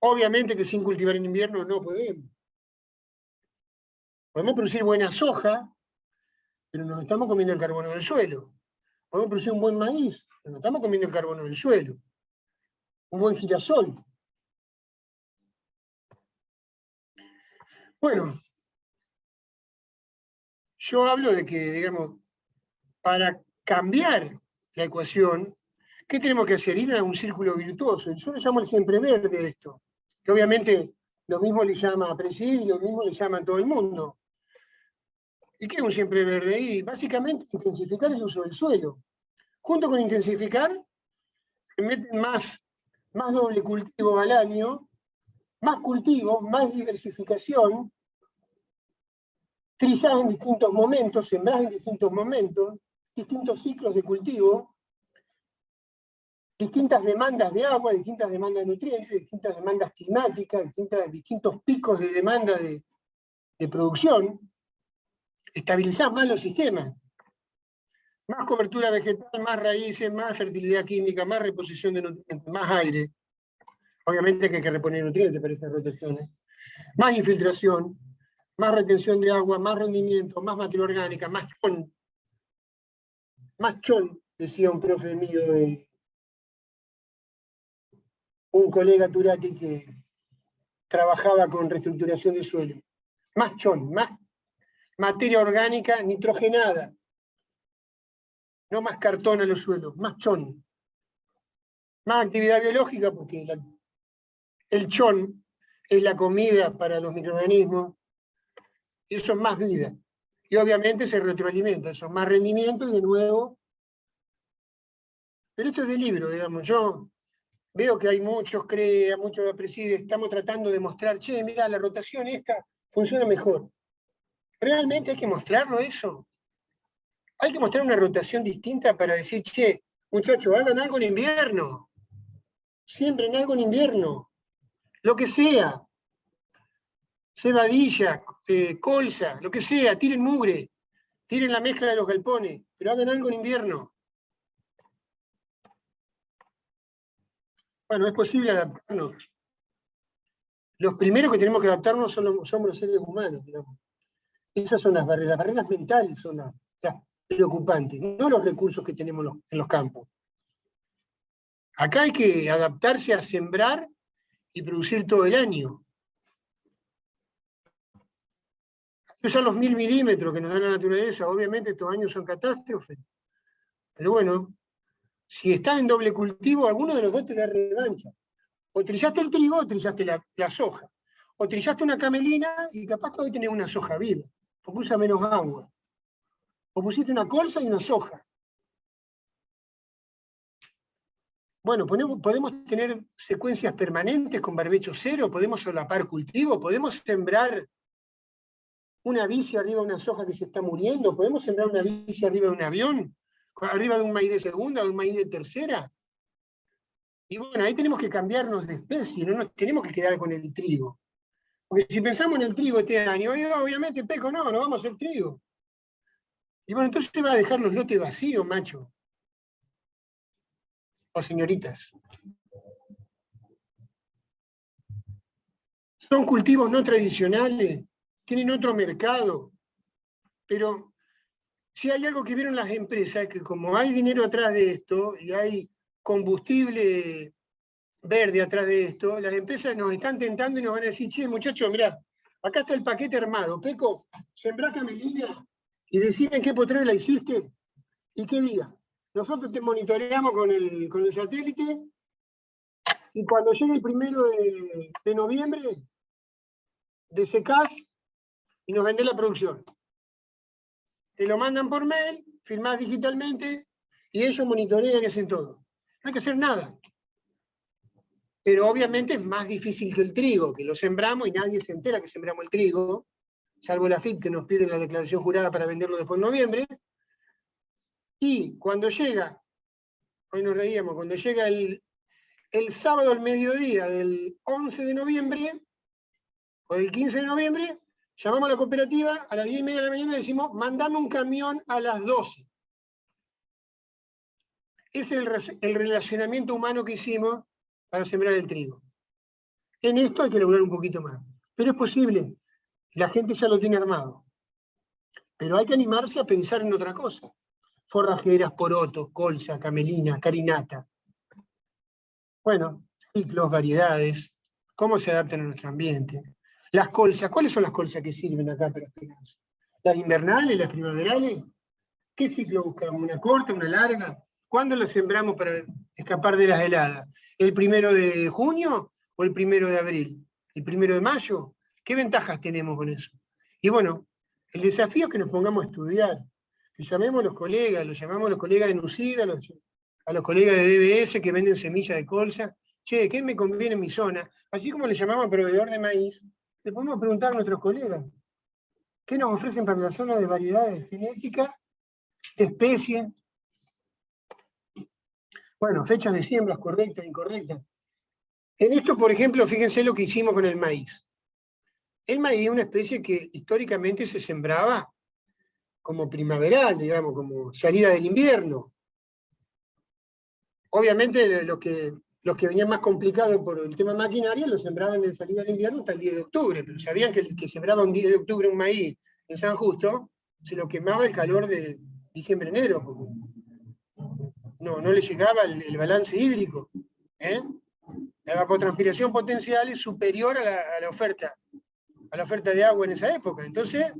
Obviamente que sin cultivar en invierno no podemos. Podemos producir buena soja, pero nos estamos comiendo el carbono del suelo. Podemos producir un buen maíz, pero nos estamos comiendo el carbono del suelo. Un buen girasol. Bueno, yo hablo de que, digamos, para cambiar la ecuación, ¿qué tenemos que hacer? Ir a un círculo virtuoso. Yo lo llamo el siempre verde esto, que obviamente lo mismo le llama a Presidio y lo mismo le llama a todo el mundo. ¿Y qué es un siempre verde? Y básicamente intensificar el uso del suelo. Junto con intensificar, se meten más doble cultivo al año, más cultivo, más diversificación, trizás en distintos momentos, sembrás en distintos momentos, distintos ciclos de cultivo, distintas demandas de agua, distintas demandas de nutrientes, distintas demandas climáticas, distintos picos de demanda de producción, estabilizás más los sistemas. Más cobertura vegetal, más raíces, más fertilidad química, más reposición de nutrientes, más aire. Obviamente que hay que reponer nutrientes para estas rotaciones. Más infiltración, más retención de agua, más rendimiento, más materia orgánica, más chon. Más chon, decía un profe mío, un colega Turati que trabajaba con reestructuración de suelo. Más chon, más materia orgánica nitrogenada. No más cartón a los suelos, más chon. Más actividad biológica, porque el chon es la comida para los microorganismos, y eso es más vida. Y obviamente se retroalimenta, eso es más rendimiento y de nuevo. Pero esto es de libro, digamos. Yo veo que hay muchos CREA, muchos presiden, estamos tratando de mostrar, che, mira, la rotación esta funciona mejor. ¿Realmente hay que mostrarlo eso? Hay que mostrar una rotación distinta para decir, che, muchachos, hagan algo en invierno. Siembren algo en invierno. Lo que sea. Cebadilla, colza, lo que sea, tiren mugre, tiren la mezcla de los galpones, pero hagan algo en invierno. Bueno, es posible adaptarnos. Los primeros que tenemos que adaptarnos somos los seres humanos, digamos. Esas son las barreras mentales son las preocupantes, no los recursos que tenemos en los campos. Acá hay que adaptarse a sembrar y producir todo el año. Estos son los 1000 milímetros que nos da la naturaleza. Obviamente estos años son catástrofes. Pero bueno, si estás en doble cultivo, alguno de los dos te da revancha. O trillaste el trigo o trillaste la soja. O trillaste una camelina y capaz que hoy tenés una soja viva, porque usa menos agua. O pusiste una colza y una soja. Bueno, podemos tener secuencias permanentes con barbecho cero, podemos solapar cultivo, podemos sembrar una bici arriba de una soja que se está muriendo, podemos sembrar una bici arriba de un avión, arriba de un maíz de segunda, de un maíz de tercera. Y bueno, ahí tenemos que cambiarnos de especie, no nos tenemos que quedar con el trigo. Porque si pensamos en el trigo este año, obviamente, Peco, no vamos a hacer trigo. Y bueno, entonces se va a dejar los lotes vacíos, macho. O señoritas. Son cultivos no tradicionales, tienen otro mercado, pero si hay algo que vieron las empresas, es que como hay dinero atrás de esto, y hay combustible verde atrás de esto, las empresas nos están tentando y nos van a decir, che, muchachos, mirá, acá está el paquete armado, Peco, sembrá camelina y decime en qué potrero la hiciste y qué día. Nosotros te monitoreamos con el satélite y cuando llegue el 1 de noviembre, desecás y nos vendés la producción. te lo mandan por mail, firmás digitalmente y ellos monitorean y hacen todo. No hay que hacer nada. Pero obviamente es más difícil que el trigo, que lo sembramos y nadie se entera que sembramos el trigo, salvo la FIP que nos pide la declaración jurada para venderlo después en noviembre. Y cuando llega, hoy nos reíamos, cuando llega el sábado al mediodía del 11 de noviembre, o del 15 de noviembre, llamamos a la cooperativa a las 10:30 de la mañana y decimos, mandame un camión a las 12. Ese es el relacionamiento humano que hicimos para sembrar el trigo. En esto hay que lograr un poquito más. Pero es posible. La gente ya lo tiene armado. Pero hay que animarse a pensar en otra cosa. Forrajeras, porotos, colza, camelina, carinata. Bueno, ciclos, variedades, cómo se adaptan a nuestro ambiente. Las colzas, ¿cuáles son las colzas que sirven acá para esperanza? ¿Las invernales, las primaverales? ¿Qué ciclo buscamos? ¿Una corta, una larga? ¿Cuándo las sembramos para escapar de las heladas? ¿El 1 de junio o el 1 de abril? ¿El 1 de mayo? ¿Qué ventajas tenemos con eso? Y bueno, el desafío es que nos pongamos a estudiar, que llamemos a los colegas, los llamamos a los colegas de Nucida, a los colegas de DBS que venden semillas de colza. Che, ¿qué me conviene en mi zona? Así como le llamamos al proveedor de maíz, le podemos preguntar a nuestros colegas, ¿qué nos ofrecen para la zona de variedades genéticas, especies? Bueno, fechas de siembras correctas, incorrectas. En esto, por ejemplo, fíjense lo que hicimos con el maíz. El maíz es una especie que históricamente se sembraba como primaveral, digamos, como salida del invierno. Obviamente los que venían más complicados por el tema maquinaria lo sembraban de salida del invierno hasta el 10 de octubre, pero sabían que el que sembraba un 10 de octubre un maíz en San Justo, se lo quemaba el calor de diciembre-enero, porque no le llegaba el balance hídrico. La evapotranspiración potencial es superior a la oferta de agua en esa época. Entonces,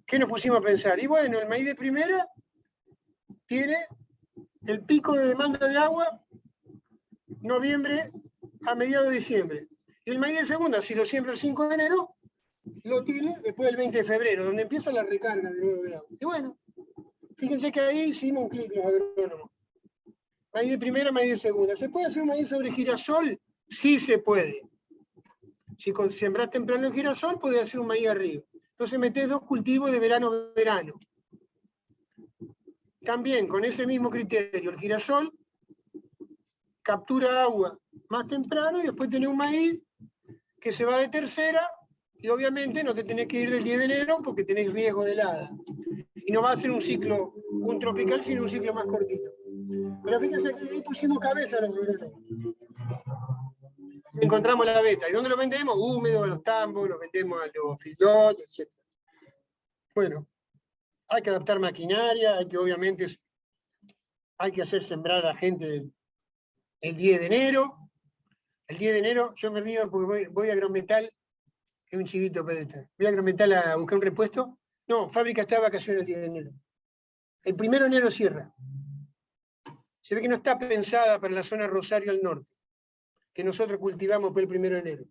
¿qué nos pusimos a pensar? Y bueno, el maíz de primera tiene el pico de demanda de agua noviembre a mediados de diciembre. Y el maíz de segunda, si lo siembra el 5 de enero, lo tiene después del 20 de febrero, donde empieza la recarga de nuevo de agua. Y bueno, fíjense que ahí hicimos un clic los agrónomos. Maíz de primera, maíz de segunda. ¿Se puede hacer un maíz sobre girasol? Sí se puede. Si sembrás temprano el girasol, podés hacer un maíz arriba. Entonces metés 2 cultivos de verano-verano. También con ese mismo criterio, el girasol captura agua más temprano y después tenés un maíz que se va de tercera y obviamente no te tenés que ir del 10 de enero porque tenés riesgo de helada. Y no va a ser un ciclo, un tropical, sino un ciclo más cortito. Pero fíjense que ahí pusimos cabeza a los agrónomos. Encontramos la beta. ¿Y dónde lo vendemos? Húmedo, a los tambos, lo vendemos a los feedlots, etc. Bueno, hay que adaptar maquinaria, obviamente hay que hacer sembrar a la gente el 10 de enero. El 10 de enero, yo me río porque voy a Agrometal, es un chivito pedestre. Voy a Agrometal a buscar un repuesto. No, fábrica está de vacaciones el 10 de enero. El 1 de enero cierra. Se ve que no está pensada para la zona Rosario al norte, que nosotros cultivamos por el 1 de enero.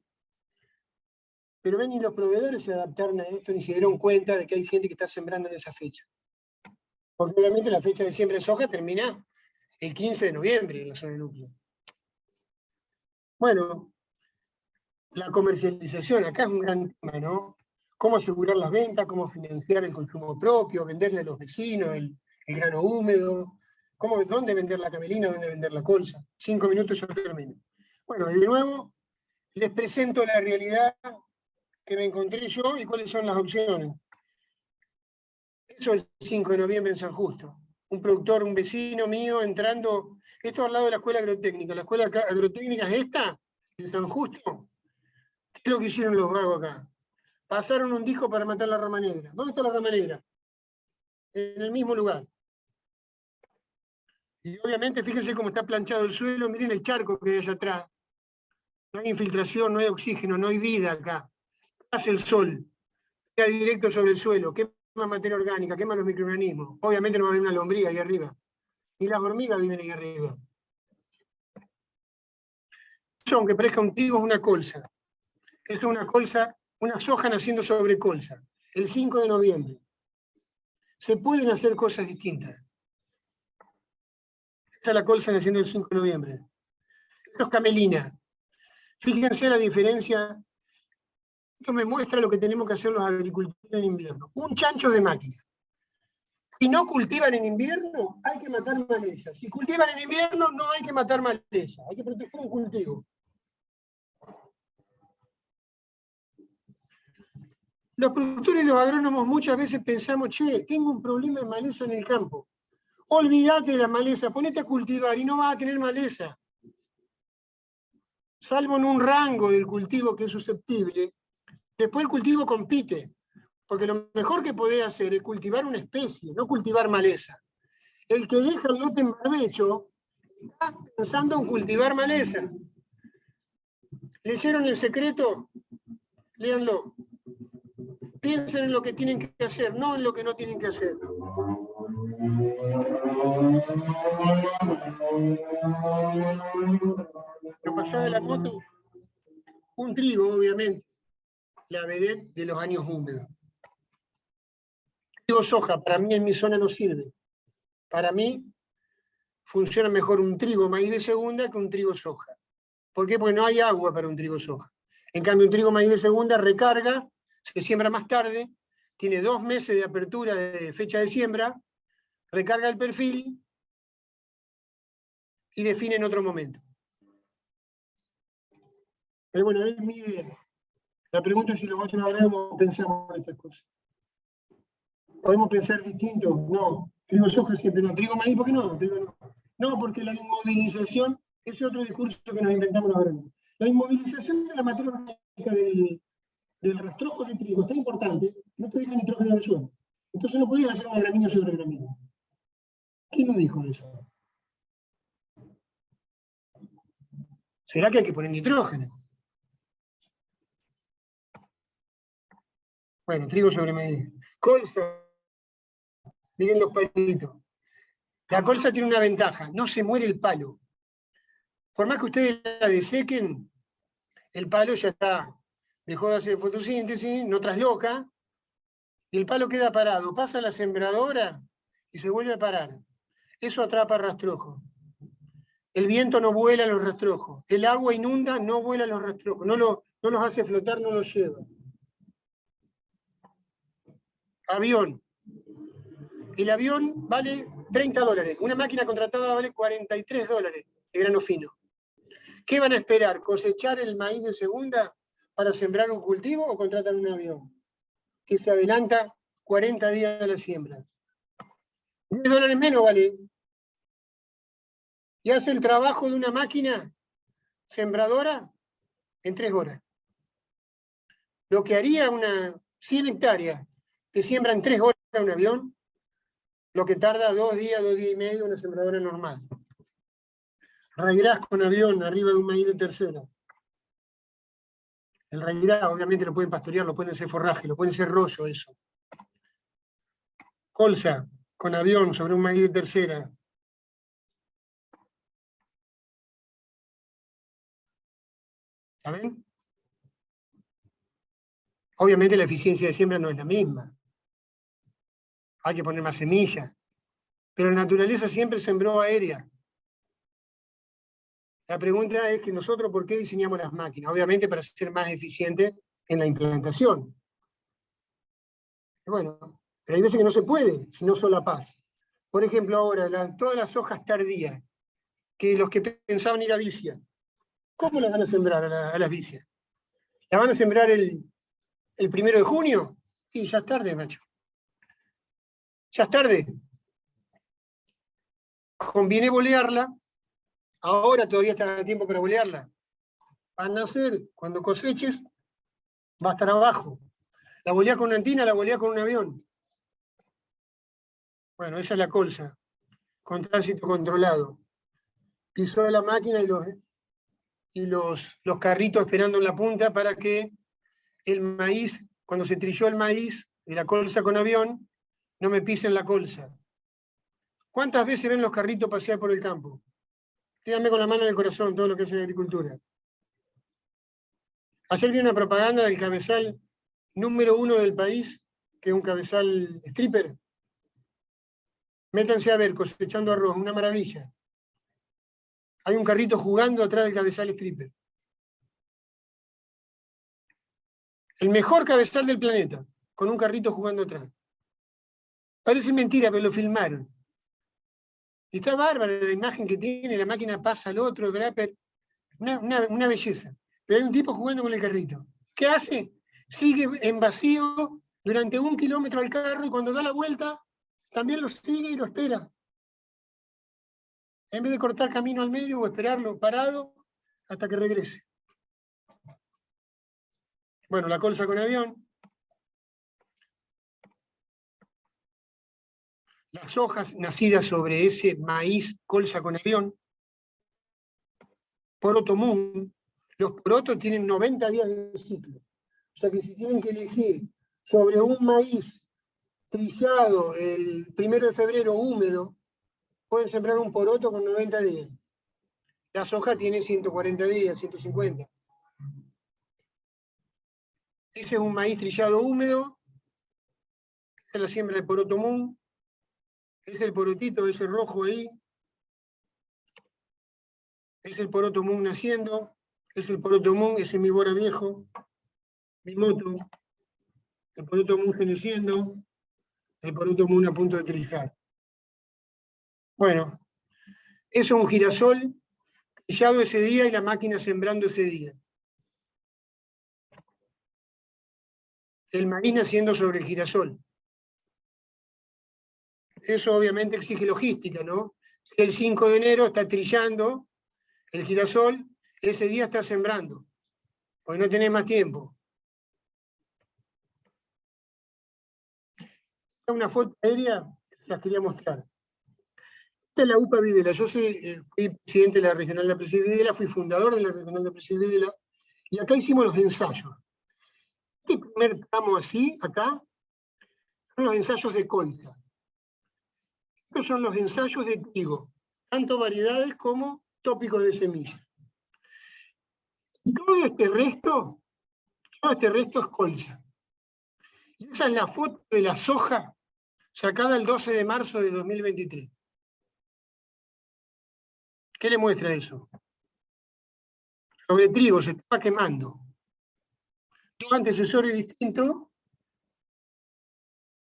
Pero ven, y los proveedores se adaptaron a esto y se dieron cuenta de que hay gente que está sembrando en esa fecha. Porque obviamente la fecha de siembra de soja termina el 15 de noviembre en la zona núcleo. Bueno, la comercialización, acá es un gran tema, ¿no? Cómo asegurar las ventas, cómo financiar el consumo propio, venderle a los vecinos el grano húmedo, dónde vender la camelina, dónde vender la colza. 5 minutos yo termino. Bueno, y de nuevo les presento la realidad que me encontré yo y cuáles son las opciones. Eso el 5 de noviembre en San Justo. Un productor, un vecino mío entrando, esto al lado de la escuela agrotécnica. La escuela agrotécnica es esta, en San Justo. ¿Qué es lo que hicieron los vagos acá? Pasaron un disco para matar la rama negra. ¿Dónde está la rama negra? En el mismo lugar. Y obviamente, fíjense cómo está planchado el suelo, miren el charco que hay allá atrás. No hay infiltración, no hay oxígeno, no hay vida acá. Hace el sol, queda directo sobre el suelo, quema materia orgánica, quema los microorganismos. Obviamente no va a haber una lombriz ahí arriba. Ni las hormigas viven ahí arriba. Eso, aunque parezca un trigo, es una colza. Esto es una colza, una soja naciendo sobre colza. El 5 de noviembre. se pueden hacer cosas distintas. Esta es la colza naciendo el 5 de noviembre. Esto es camelina. Fíjense la diferencia. Esto me muestra lo que tenemos que hacer los agricultores en invierno. Un chancho de máquina. Si no cultivan en invierno, hay que matar maleza. Si cultivan en invierno, no hay que matar maleza. Hay que proteger un cultivo. Los productores y los agrónomos muchas veces pensamos, che, tengo un problema de maleza en el campo. Olvídate de la maleza, ponete a cultivar y no vas a tener maleza. Salvo en un rango del cultivo que es susceptible, después el cultivo compite. Porque lo mejor que podés hacer es cultivar una especie, no cultivar maleza. El que deja el lote en barbecho está pensando en cultivar maleza. ¿Leyeron El Secreto? Léanlo. Piensen en lo que tienen que hacer, no en lo que no tienen que hacer. Lo pasaba de la moto, un trigo, obviamente, la vedette de los años húmedos. Trigo soja, para mí en mi zona no sirve. Para mí funciona mejor un trigo maíz de segunda que un trigo soja. ¿Por qué? Porque no hay agua para un trigo soja. En cambio, un trigo maíz de segunda recarga, se siembra más tarde, tiene 2 meses de apertura de fecha de siembra, recarga el perfil y define en otro momento. Pero bueno, es mi idea. La pregunta es si los otros agrónomos pensamos en estas cosas. ¿Podemos pensar distinto? No. Trigo soja siempre no. Trigo maíz, ¿por qué no? Trigo no. No, porque la inmovilización, ese es otro discurso que nos inventamos los agrónomos. La inmovilización de la materia orgánica del rastrojo de trigo es tan importante, no te deja nitrógeno en el suelo. Entonces no podías hacer una gramínea sobre gramínea. ¿Quién no dijo eso? ¿Será que hay que poner nitrógeno? Bueno, trigo sobre medida. Colza. Miren los palitos. La colza tiene una ventaja, no se muere el palo. Por más que ustedes la desequen, el palo ya está, dejó de hacer fotosíntesis, no trasloca, y el palo queda parado. Pasa a la sembradora y se vuelve a parar. Eso atrapa rastrojo. El viento no vuela los rastrojos. El agua inunda, no vuela los rastrojos. No los hace flotar, no los lleva. Avión. El avión vale $30. Una máquina contratada vale $43 de grano fino. ¿Qué van a esperar? ¿Cosechar el maíz de segunda para sembrar un cultivo o contratan un avión que se adelanta 40 días de la siembra? $10 menos vale. Y hace el trabajo de una máquina sembradora en 3 horas. Lo que haría una 100 hectáreas que siembra en 3 horas un avión, lo que tarda 2 días, 2 días y medio una sembradora normal. Raigras con avión arriba de un maíz de tercera. El raigras obviamente lo pueden pastorear, lo pueden hacer forraje, lo pueden hacer rollo eso. Colza con avión sobre un maíz de tercera. ¿Saben? Obviamente la eficiencia de siembra no es la misma. Hay que poner más semillas. Pero la naturaleza siempre sembró aérea. La pregunta es que nosotros, ¿por qué diseñamos las máquinas? Obviamente para ser más eficientes en la implantación. Bueno, pero hay veces que no se puede, si no solapas. Por ejemplo, ahora, todas las hojas tardías, que los que pensaban ir a vicia, ¿cómo las van a sembrar a las vicias? ¿Las van a sembrar el 1 de junio? Y ya es tarde, macho. Ya es tarde. Conviene bolearla. Ahora todavía está a tiempo para bolearla. Va a nacer, cuando coseches, va a estar abajo. La boleás con una antina, la boleás con un avión. Bueno, esa es la colza, con tránsito controlado. Pisó la máquina y los carritos esperando en la punta para que el maíz, cuando se trilló el maíz de la colza con avión, no me pisen la colza. ¿Cuántas veces ven los carritos pasear por el campo? Díganme con la mano en el corazón todo lo que es en agricultura. Ayer vi una propaganda del cabezal número 1 del país, que es un cabezal stripper, Métanse a ver, cosechando arroz, una maravilla. Hay un carrito jugando atrás del cabezal stripper. El mejor cabezal del planeta, con un carrito jugando atrás. Parece mentira, pero lo filmaron. Y está bárbara la imagen que tiene, la máquina pasa al otro, Draper, una belleza. Pero hay un tipo jugando con el carrito. ¿Qué hace? Sigue en vacío durante 1 kilómetro al carro y cuando da la vuelta, también lo sigue y lo espera. En vez de cortar camino al medio o esperarlo parado hasta que regrese. Bueno, la colza con avión. Las hojas nacidas sobre ese maíz colza con avión. Poroto Moon. Los porotos tienen 90 días de ciclo. O sea que si tienen que elegir sobre un maíz trillado el 1 de febrero húmedo, pueden sembrar un poroto con 90 días. La soja tiene 140 días, 150. Ese es un maíz trillado húmedo. Esta es la siembra de Poroto Moon. Es el porotito, ese rojo ahí. Es el Poroto Moon naciendo. Es el Poroto Moon, ese es mi bora viejo. Mi moto. El Poroto Moon feneciendo. El Poroto Moon a punto de trillar. Bueno, eso es un girasol trillado ese día y la máquina sembrando ese día. El maíz naciendo sobre el girasol. Eso obviamente exige logística, ¿no? Si el 5 de enero está trillando el girasol, ese día está sembrando, porque no tenés más tiempo. Esta es una foto aérea que se las quería mostrar. Esta es la UPA Videla. Yo fui presidente de la Regional de Apreciar Videla, fui fundador de la Regional de Apreciar Videla, y acá hicimos los ensayos. Este primer tramo así, acá, son los ensayos de colza. Estos son los ensayos de trigo, tanto variedades como tópicos de semilla. Todo este resto es colza. Y esa es la foto de la soja sacada el 12 de marzo de 2023. ¿Qué le muestra eso? Sobre trigo, se está quemando. Dos antecesores distintos.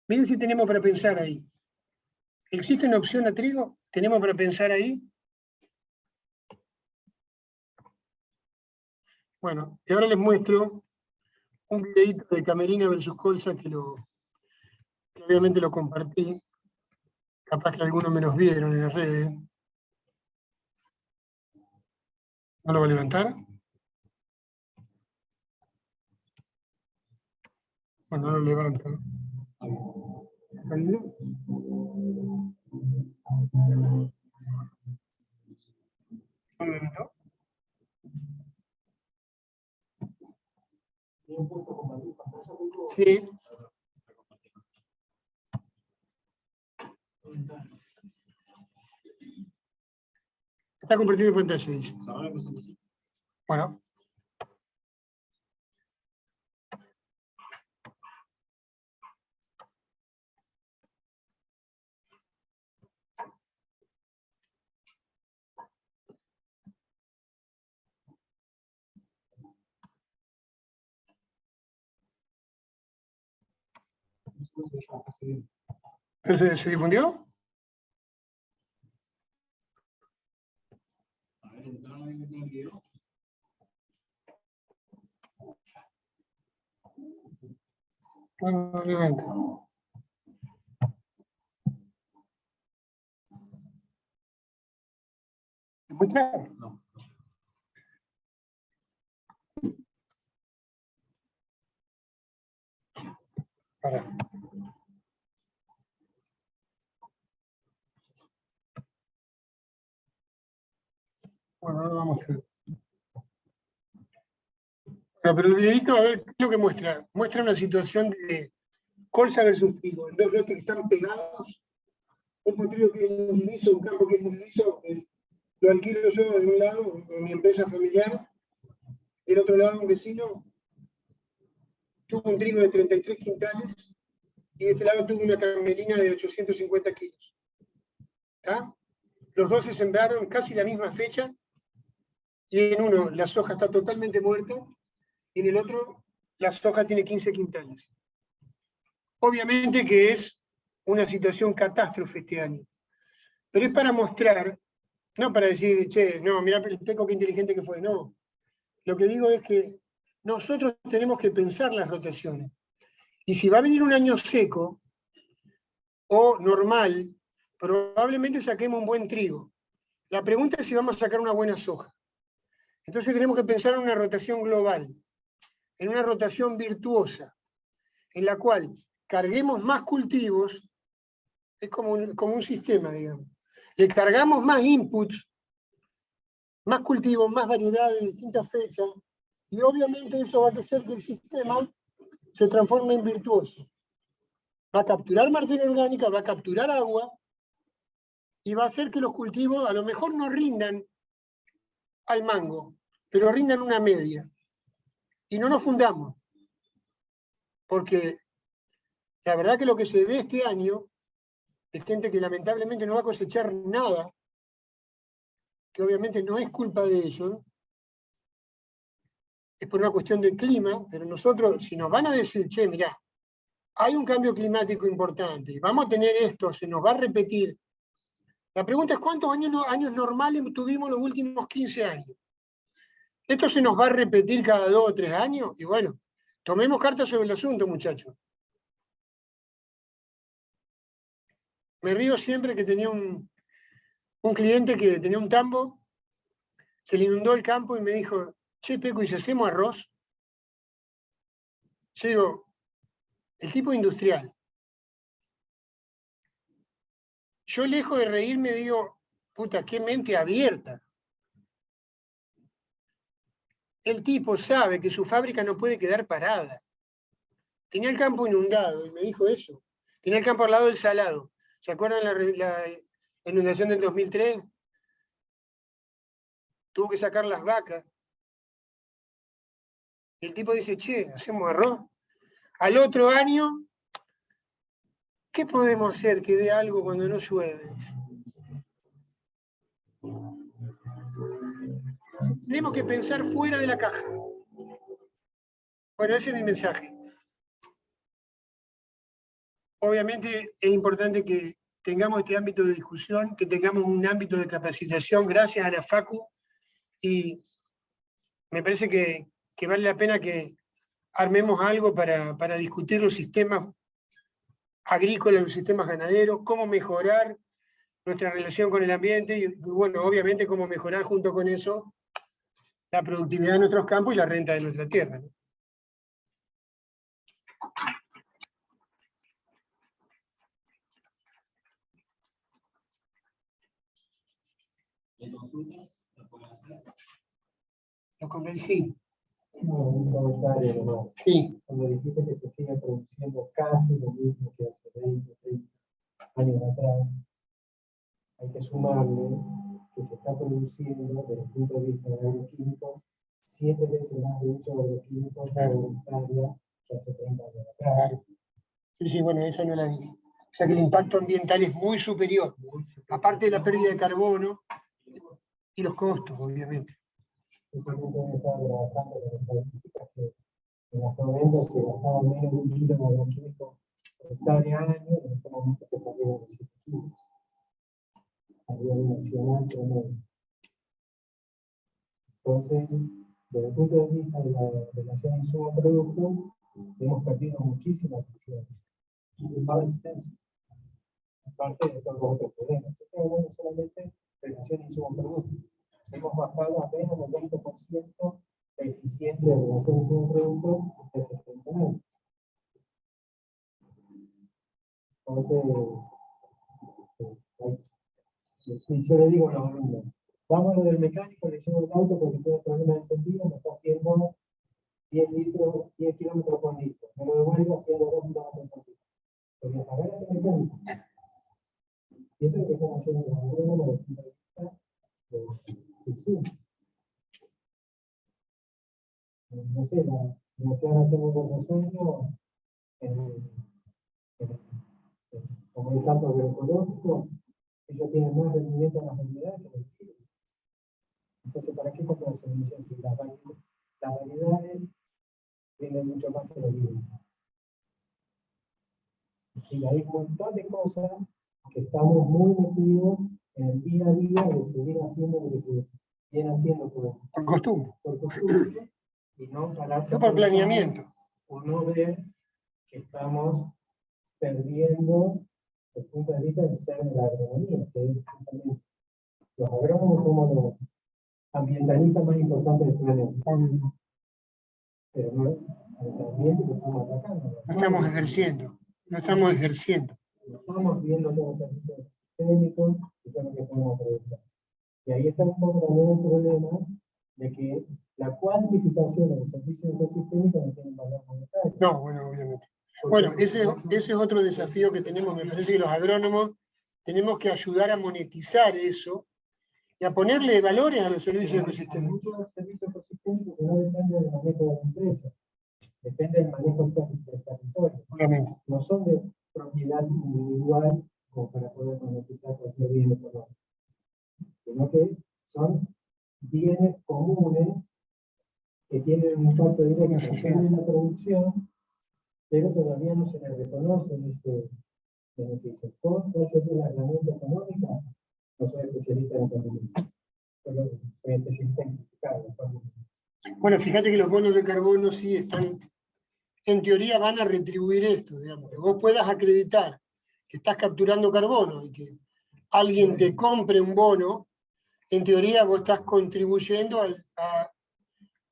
Miren si tenemos para pensar ahí. ¿Existe una opción a trigo? ¿Tenemos para pensar ahí? Bueno, y ahora les muestro un videito de Camerina versus Colza que obviamente lo compartí. Capaz que algunos me los vieron en las redes. ¿No lo va a levantar? Bueno, no lo levanta. ¿No lo levantó? Sí. Está compartiendo pantalla, dice. Bueno. ¿Se difundió? Bueno, obviamente. ¿Se muestra? No. Para. Bueno, ahora vamos a hacer. Bueno, pero el videito, a ver, ¿qué es lo que muestra? Muestra una situación de colza versus trigo. Dos lotes que están pegados. Un trigo que es indivisible, un campo que es indivisible, lo alquilo yo de un lado, en mi empresa familiar, del otro lado un vecino tuvo un trigo de 33 quintales y de este lado tuvo una camerina de 850 kilos. ¿tá? Los dos se sembraron casi la misma fecha, y en uno la soja está totalmente muerta, y en el otro la soja tiene 15 quintales. Obviamente que es una situación catástrofe este año, pero es para mostrar, no para decir, che, no, mirá el Peco qué inteligente que fue, no. Lo que digo es que nosotros tenemos que pensar las rotaciones. Y si va a venir un año seco o normal, probablemente saquemos un buen trigo. La pregunta es si vamos a sacar una buena soja. Entonces tenemos que pensar en una rotación global, en una rotación virtuosa, en la cual carguemos más cultivos, es como un sistema, digamos. Le cargamos más inputs, más cultivos, más variedades de distintas fechas, y obviamente eso va a hacer que el sistema se transforme en virtuoso. Va a capturar materia orgánica, va a capturar agua, y va a hacer que los cultivos a lo mejor no rindan al mango, pero rindan una media. Y no nos fundamos, porque la verdad que lo que se ve este año es gente que lamentablemente no va a cosechar nada, que obviamente no es culpa de ellos, es por una cuestión de clima, pero nosotros, si nos van a decir, che, mirá, hay un cambio climático importante, vamos a tener esto, se nos va a repetir. La pregunta es cuántos años normales tuvimos los últimos 15 años. ¿Esto se nos va a repetir cada 2 o 3 años? Y bueno, tomemos cartas sobre el asunto, muchachos. Me río siempre que tenía un cliente que tenía un tambo, se le inundó el campo y me dijo, che, Peco, ¿y si hacemos arroz? Yo digo, el tipo industrial. Yo lejos de reírme digo, puta, qué mente abierta. El tipo sabe que su fábrica no puede quedar parada. Tenía el campo inundado y me dijo eso. Tenía el campo al lado del salado. ¿Se acuerdan la inundación del 2003? Tuvo que sacar las vacas. Y el tipo dice, che, hacemos arroz. Al otro año, ¿qué podemos hacer que dé algo cuando no llueve? Tenemos que pensar fuera de la caja. Bueno, ese es mi mensaje. Obviamente es importante que tengamos este ámbito de discusión, que tengamos un ámbito de capacitación gracias a la FACU, y me parece que vale la pena que armemos algo para discutir los sistemas agrícolas, los sistemas ganaderos, cómo mejorar nuestra relación con el ambiente y, bueno, obviamente cómo mejorar junto con eso la productividad de nuestros campos y la renta de nuestra tierra, ¿no? Lo convencí. Un comentario nomás. Sí. Cuando dijiste que se sigue produciendo casi lo mismo que hace 20, 30 años atrás, hay que sumarle que se está produciendo, desde el punto de vista de agroquímicos, 7 veces más de uso de agroquímicos por hectárea que hace 30 años atrás. Sí, bueno, eso no la dije. O sea que el impacto ambiental es muy superior, aparte de la pérdida de carbono y los costos, obviamente. Yo también estaba trabajando con estadísticas que en los 90 se gastaba menos de 1 kilo de agroquímicos por hectárea año, y en este momento se perdieron de 7 kilos a nivel nacional promedio. Entonces, desde el punto de vista de la relación insumo-producto, hemos perdido muchísima eficiencia y más resistencia. Aparte de todos los otros problemas. Estoy hablando solamente de relación insumo-producto. Hemos bajado a menos del 20% la eficiencia de relación insumo-producto desde el 30 años. Entonces, si yo le digo a los alumnos, vamos a lo del mecánico, le llevo el auto porque tiene problema de encendido, me está haciendo 10 kilómetros por litro, me lo devuelvo haciendo 2 kilómetros por litro. Porque pagar ese mecánico. Y eso es lo que estamos haciendo los alumnos desde el punto de vista del sur. No sé, la Universidad Nacional de Rosario, como el campo agroecológico, ellos tienen más rendimiento en las variedades que los híbridos. Entonces, ¿para qué comprar semillas si las variedades tienen mucho más que los híbridos? Sí, hay un montón de cosas que estamos muy metidos en el día a día de seguir haciendo lo que se viene haciendo por costumbre y no pararse No por planeamiento. o no ver que estamos perdiendo el punto de vista del ser de la agronomía, que es justamente los agrónomos somos los ambientalistas más importantes del planeta. Pero no, el ambiente lo estamos atacando. No estamos ejerciendo. No estamos ejerciendo. No estamos viendo todos los servicios técnicos y todo lo que podemos aprovechar. Y ahí está un poco también el problema de que la cuantificación de los servicios ecosistémicos no tiene valor monetario. No, bueno, obviamente. Bueno, ese es otro desafío que tenemos. Me parece que los agrónomos tenemos que ayudar a monetizar eso y a ponerle valores a los servicios ecosistémicos. Hay muchos servicios ecosistémicos que no dependen del manejo de la empresa, depende del manejo del territorio. Obviamente. No son de propiedad individual como para poder monetizar cualquier bien económico, sino que son bienes comunes que tienen un impacto directo en la producción, pero todavía no se les reconoce ese beneficio. ¿Cuál sería la herramienta económica? No soy especialista en economía, pero soy especialista en fiscal. Bueno, fíjate que los bonos de carbono sí están, en teoría van a retribuir esto, digamos, que vos puedas acreditar que estás capturando carbono y que alguien te compre un bono, en teoría vos estás contribuyendo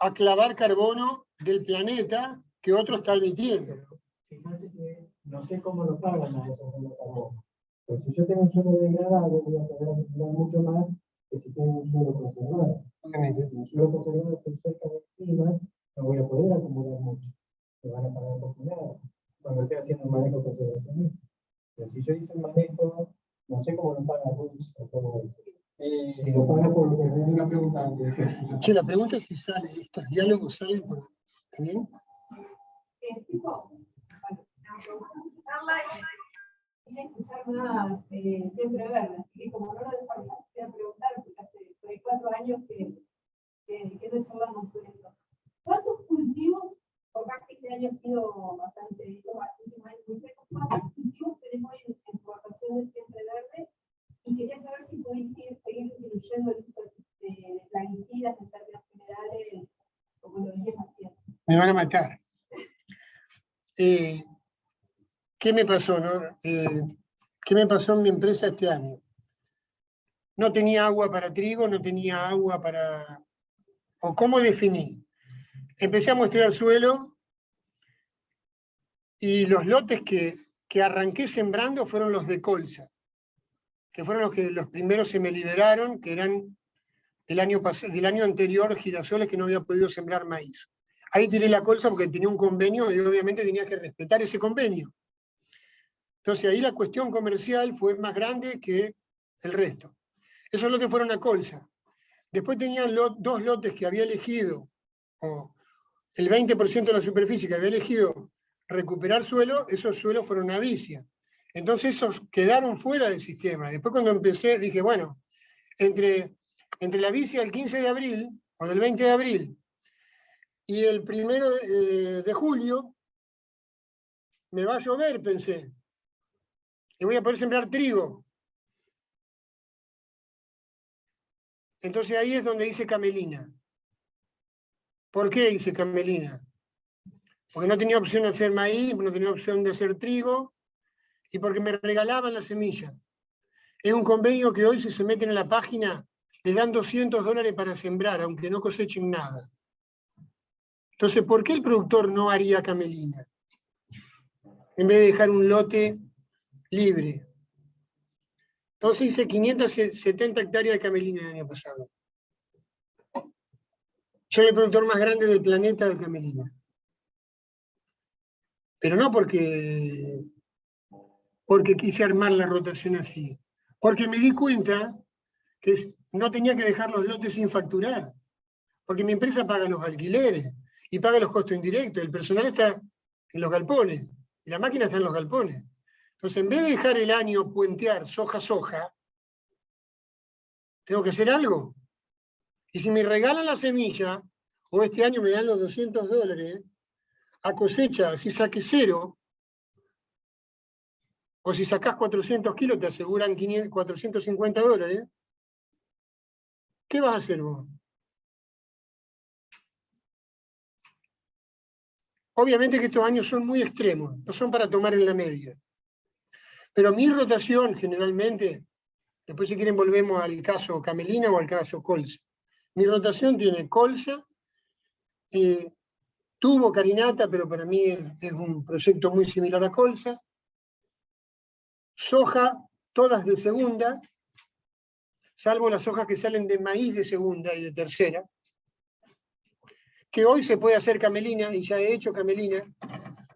a clavar carbono del planeta que otro está emitiendo. Fíjate que no sé cómo lo pagan a esos bonos de carbono, pero si yo tengo un suelo degradado voy a poder acumular mucho más que si tengo un suelo conservado. Un suelo conservado estoy cerca del clima, no voy a poder acumular mucho. Me van a pagar por nada cuando esté haciendo un manejo conservacionista. Pero si yo hice el manejo, no sé cómo lo paga Ruiz o cómo lo si lo paga por una pregunta. Sí, la pregunta es si sale, estos diálogos salen por... ¿También? Tipo, quería escuchar más siempre verla, así que como no lo desarrollamos, te voy a preguntar, porque hace 4 años que no charlamos sobre esto. ¿Cuántos cultivos, por más que este año ha sido bastante, últimos años muy secos, cuántos cultivos tenemos hoy en tu rotación de siempre verde? Y quería saber si podéis seguir disminuyendo el uso de plaguicidas en términos generales, como lo venías haciendo. Me van a matar. ¿Qué me pasó? No? ¿Qué me pasó en mi empresa este año? No tenía agua para trigo, no tenía agua para... ¿O cómo definí? Empecé a muestrear el suelo y los lotes que arranqué sembrando fueron los de colza, que fueron los primeros se me liberaron, que eran del año anterior, girasoles que no había podido sembrar maíz. Ahí tiré la colza porque tenía un convenio y obviamente tenía que respetar ese convenio. Entonces ahí la cuestión comercial fue más grande que el resto. Esos lotes fueron a colza. Después tenían 2 lotes que había elegido, o el 20% de la superficie que había elegido recuperar suelo, esos suelos fueron a vicia. Entonces esos quedaron fuera del sistema. Después cuando empecé dije, bueno, entre la vicia del 15 de abril, o del 20 de abril, y el 1 de julio, me va a llover, pensé. Y voy a poder sembrar trigo. Entonces ahí es donde hice camelina. ¿Por qué hice camelina? Porque no tenía opción de hacer maíz, no tenía opción de hacer trigo, y porque me regalaban la semilla. Es un convenio que hoy si se meten en la página, les dan $200 para sembrar, aunque no cosechen nada. Entonces, ¿por qué el productor no haría camelina? En vez de dejar un lote libre. Entonces hice 570 hectáreas de camelina el año pasado. Soy el productor más grande del planeta de camelina. Pero no porque quise armar la rotación así. Porque me di cuenta que no tenía que dejar los lotes sin facturar. Porque mi empresa paga los alquileres y paga los costos indirectos. El personal está en los galpones y la máquina está en los galpones. Entonces, en vez de dejar el año puentear soja a soja, Tengo que hacer algo. Y si me regalan la semilla, o este año me dan los $200, a cosecha, si saqué 0, o si sacás 400 kilos te aseguran $450, ¿qué vas a hacer vos? Obviamente que estos años son muy extremos, no son para tomar en la media. Pero mi rotación generalmente, después si quieren volvemos al caso Camelina o al caso colza. Mi rotación tiene colza, tuvo carinata, pero para mí es un proyecto muy similar a colza, soja, todas de segunda, salvo las hojas que salen de maíz de segunda y de tercera, que hoy se puede hacer camelina, y ya he hecho camelina,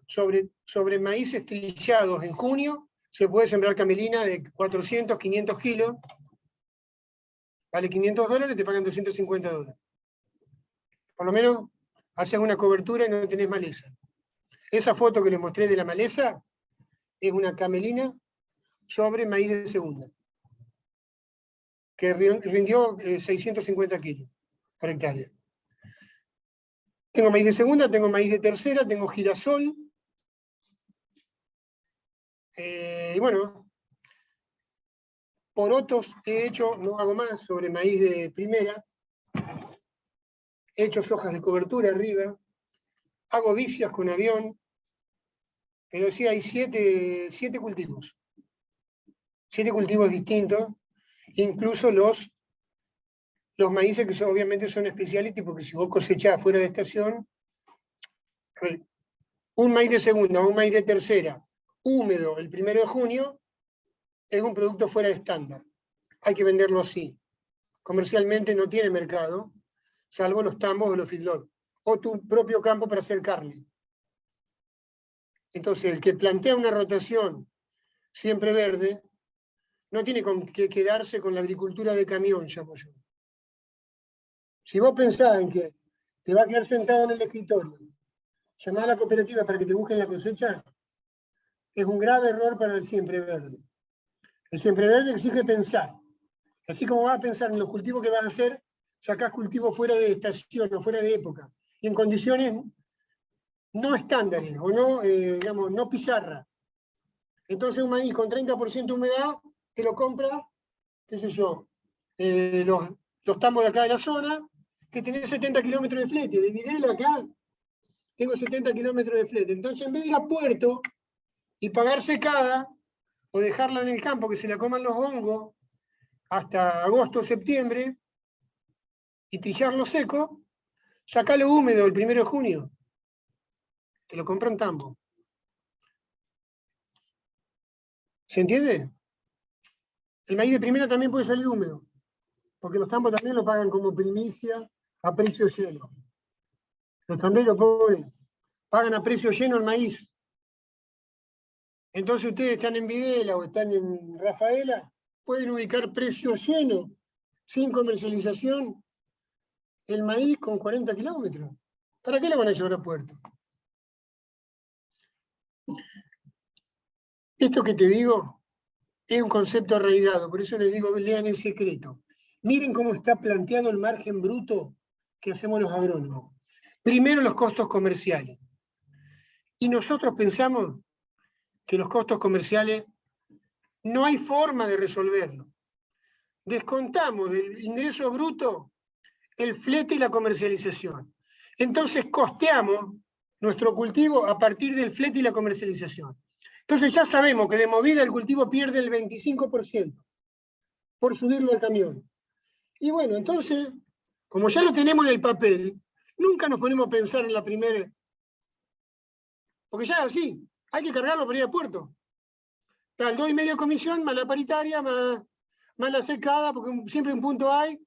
sobre maíces trillados en junio, se puede sembrar camelina de 400, 500 kilos, vale $500, te pagan $250. Por lo menos haces una cobertura y no tenés maleza. Esa foto que les mostré de la maleza es una camelina sobre maíz de segunda, que rindió 650 kilos por hectárea. Tengo maíz de segunda, tengo maíz de tercera, tengo girasol. Y bueno, porotos he hecho, no hago más, sobre maíz de primera. He hecho sojas de cobertura arriba. Hago vicias con avión. Pero sí hay 7 cultivos. 7 cultivos distintos. Incluso los maíces que obviamente son speciality, porque si vos cosechás fuera de estación, un maíz de segunda o un maíz de tercera, húmedo el 1 de junio, es un producto fuera de estándar. Hay que venderlo así. Comercialmente no tiene mercado, salvo los tambos o los feedlots, o tu propio campo para hacer carne. Entonces, el que plantea una rotación siempre verde, no tiene que quedarse con la agricultura de camión, llamo yo. Si vos pensás en que te va a quedar sentado en el escritorio, llamar a la cooperativa para que te busquen la cosecha, es un grave error para el siempre verde. El siempre verde exige pensar. Así como vas a pensar en los cultivos que vas a hacer, sacás cultivos fuera de estación o fuera de época, y en condiciones no estándares, o no, digamos, no pizarra. Entonces un maíz con 30% de humedad, te lo compra, qué sé yo, los tambos de acá de la zona, que tenés 70 kilómetros de flete, de Videla acá, tengo 70 kilómetros de flete. Entonces en vez de ir a puerto y pagar secada, o dejarla en el campo que se la coman los hongos hasta agosto o septiembre, y trillarlo seco, sacalo húmedo el 1 de junio. Te lo compran tambo. ¿Se entiende? El maíz de primera también puede salir húmedo, porque los tambos también lo pagan como primicia a precio lleno. Los tamberos pobres pagan a precio lleno el maíz. Entonces ustedes están en Videla o están en Rafaela, pueden ubicar precio lleno, sin comercialización, el maíz con 40 kilómetros. ¿Para qué lo van a llevar a puerto? Esto que te digo es un concepto arraigado, por eso les digo, lean El Secreto. Miren cómo está planteado el margen bruto que hacemos los agrónomos. Primero los costos comerciales. Y nosotros pensamos que los costos comerciales no hay forma de resolverlo. Descontamos del ingreso bruto el flete y la comercialización. Entonces costeamos nuestro cultivo a partir del flete y la comercialización. Entonces ya sabemos que de movida el cultivo pierde el 25% por subirlo al camión. Y bueno, entonces, como ya lo tenemos en el papel, nunca nos ponemos a pensar en la primera, porque ya es así, hay que cargarlo para ir a puerto. Está el 2,5 de comisión, más la paritaria, más la secada, porque siempre un punto hay,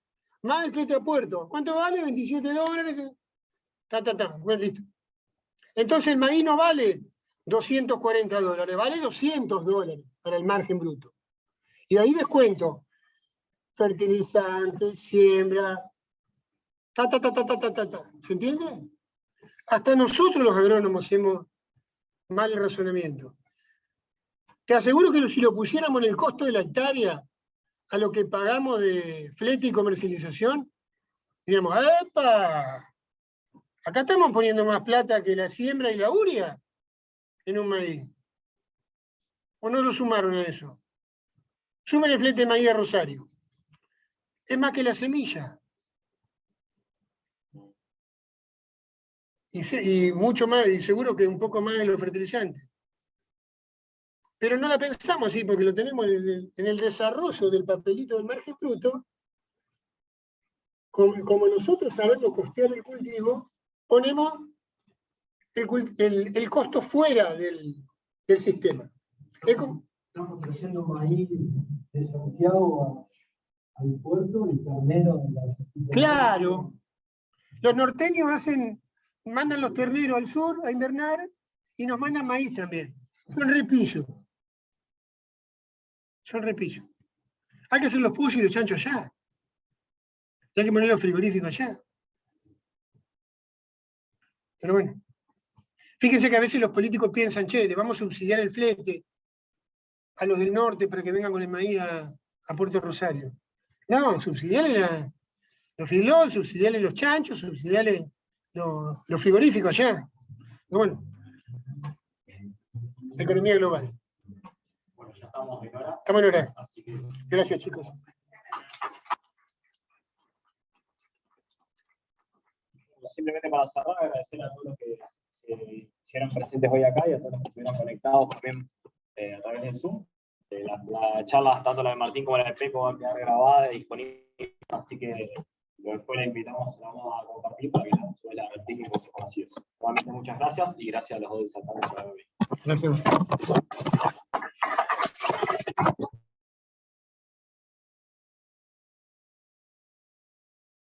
más el flete a puerto. ¿Cuánto vale? $27. Bueno, listo. Entonces el maíz no vale $240, vale $200 para el margen bruto. Y de ahí descuento fertilizantes, siembra, ¿se entiende? Hasta nosotros los agrónomos hacemos mal el razonamiento. Te aseguro que si lo pusiéramos en el costo de la hectárea, a lo que pagamos de flete y comercialización, diríamos, ¡epa! Acá estamos poniendo más plata que la siembra y la uria en un maíz. ¿O no lo sumaron a eso? Sumen el flete de maíz a Rosario. Es más que la semilla. Y mucho más, y seguro que un poco más de los fertilizantes. Pero no la pensamos así, porque lo tenemos en el desarrollo del papelito del margen bruto. Como nosotros sabemos costear el cultivo, ponemos el costo fuera del sistema. Estamos trayendo maíz de Santiago al puerto y ternero de las... Claro. Los norteños mandan los terneros al sur a invernar y nos mandan maíz también. Son repillos. Son repillos. Hay que hacer los pollos y los chanchos allá. Y hay que poner los frigoríficos allá. Pero bueno. Fíjense que a veces los políticos piensan, che, le vamos a subsidiar el flete a los del norte para que vengan con el maíz a Puerto Rosario. No, subsidiarle los fideos, subsidiarle los chanchos, subsidiarle los frigoríficos allá. Pero bueno, economía global. Bueno, ya estamos en hora. Estamos en hora. Así que... Gracias, chicos. Simplemente para cerrar, agradecer a todos los que se hicieron presentes hoy acá y a todos los que estuvieron conectados también a través de Zoom. La charla, tanto la de Martín como la de Peco, va a quedar grabada y disponible, así que después la invitamos, la vamos a compartir para que la suela técnicos y conocidos. Nuevamente muchas gracias y gracias a los dos de Santa Rosa. Gracias.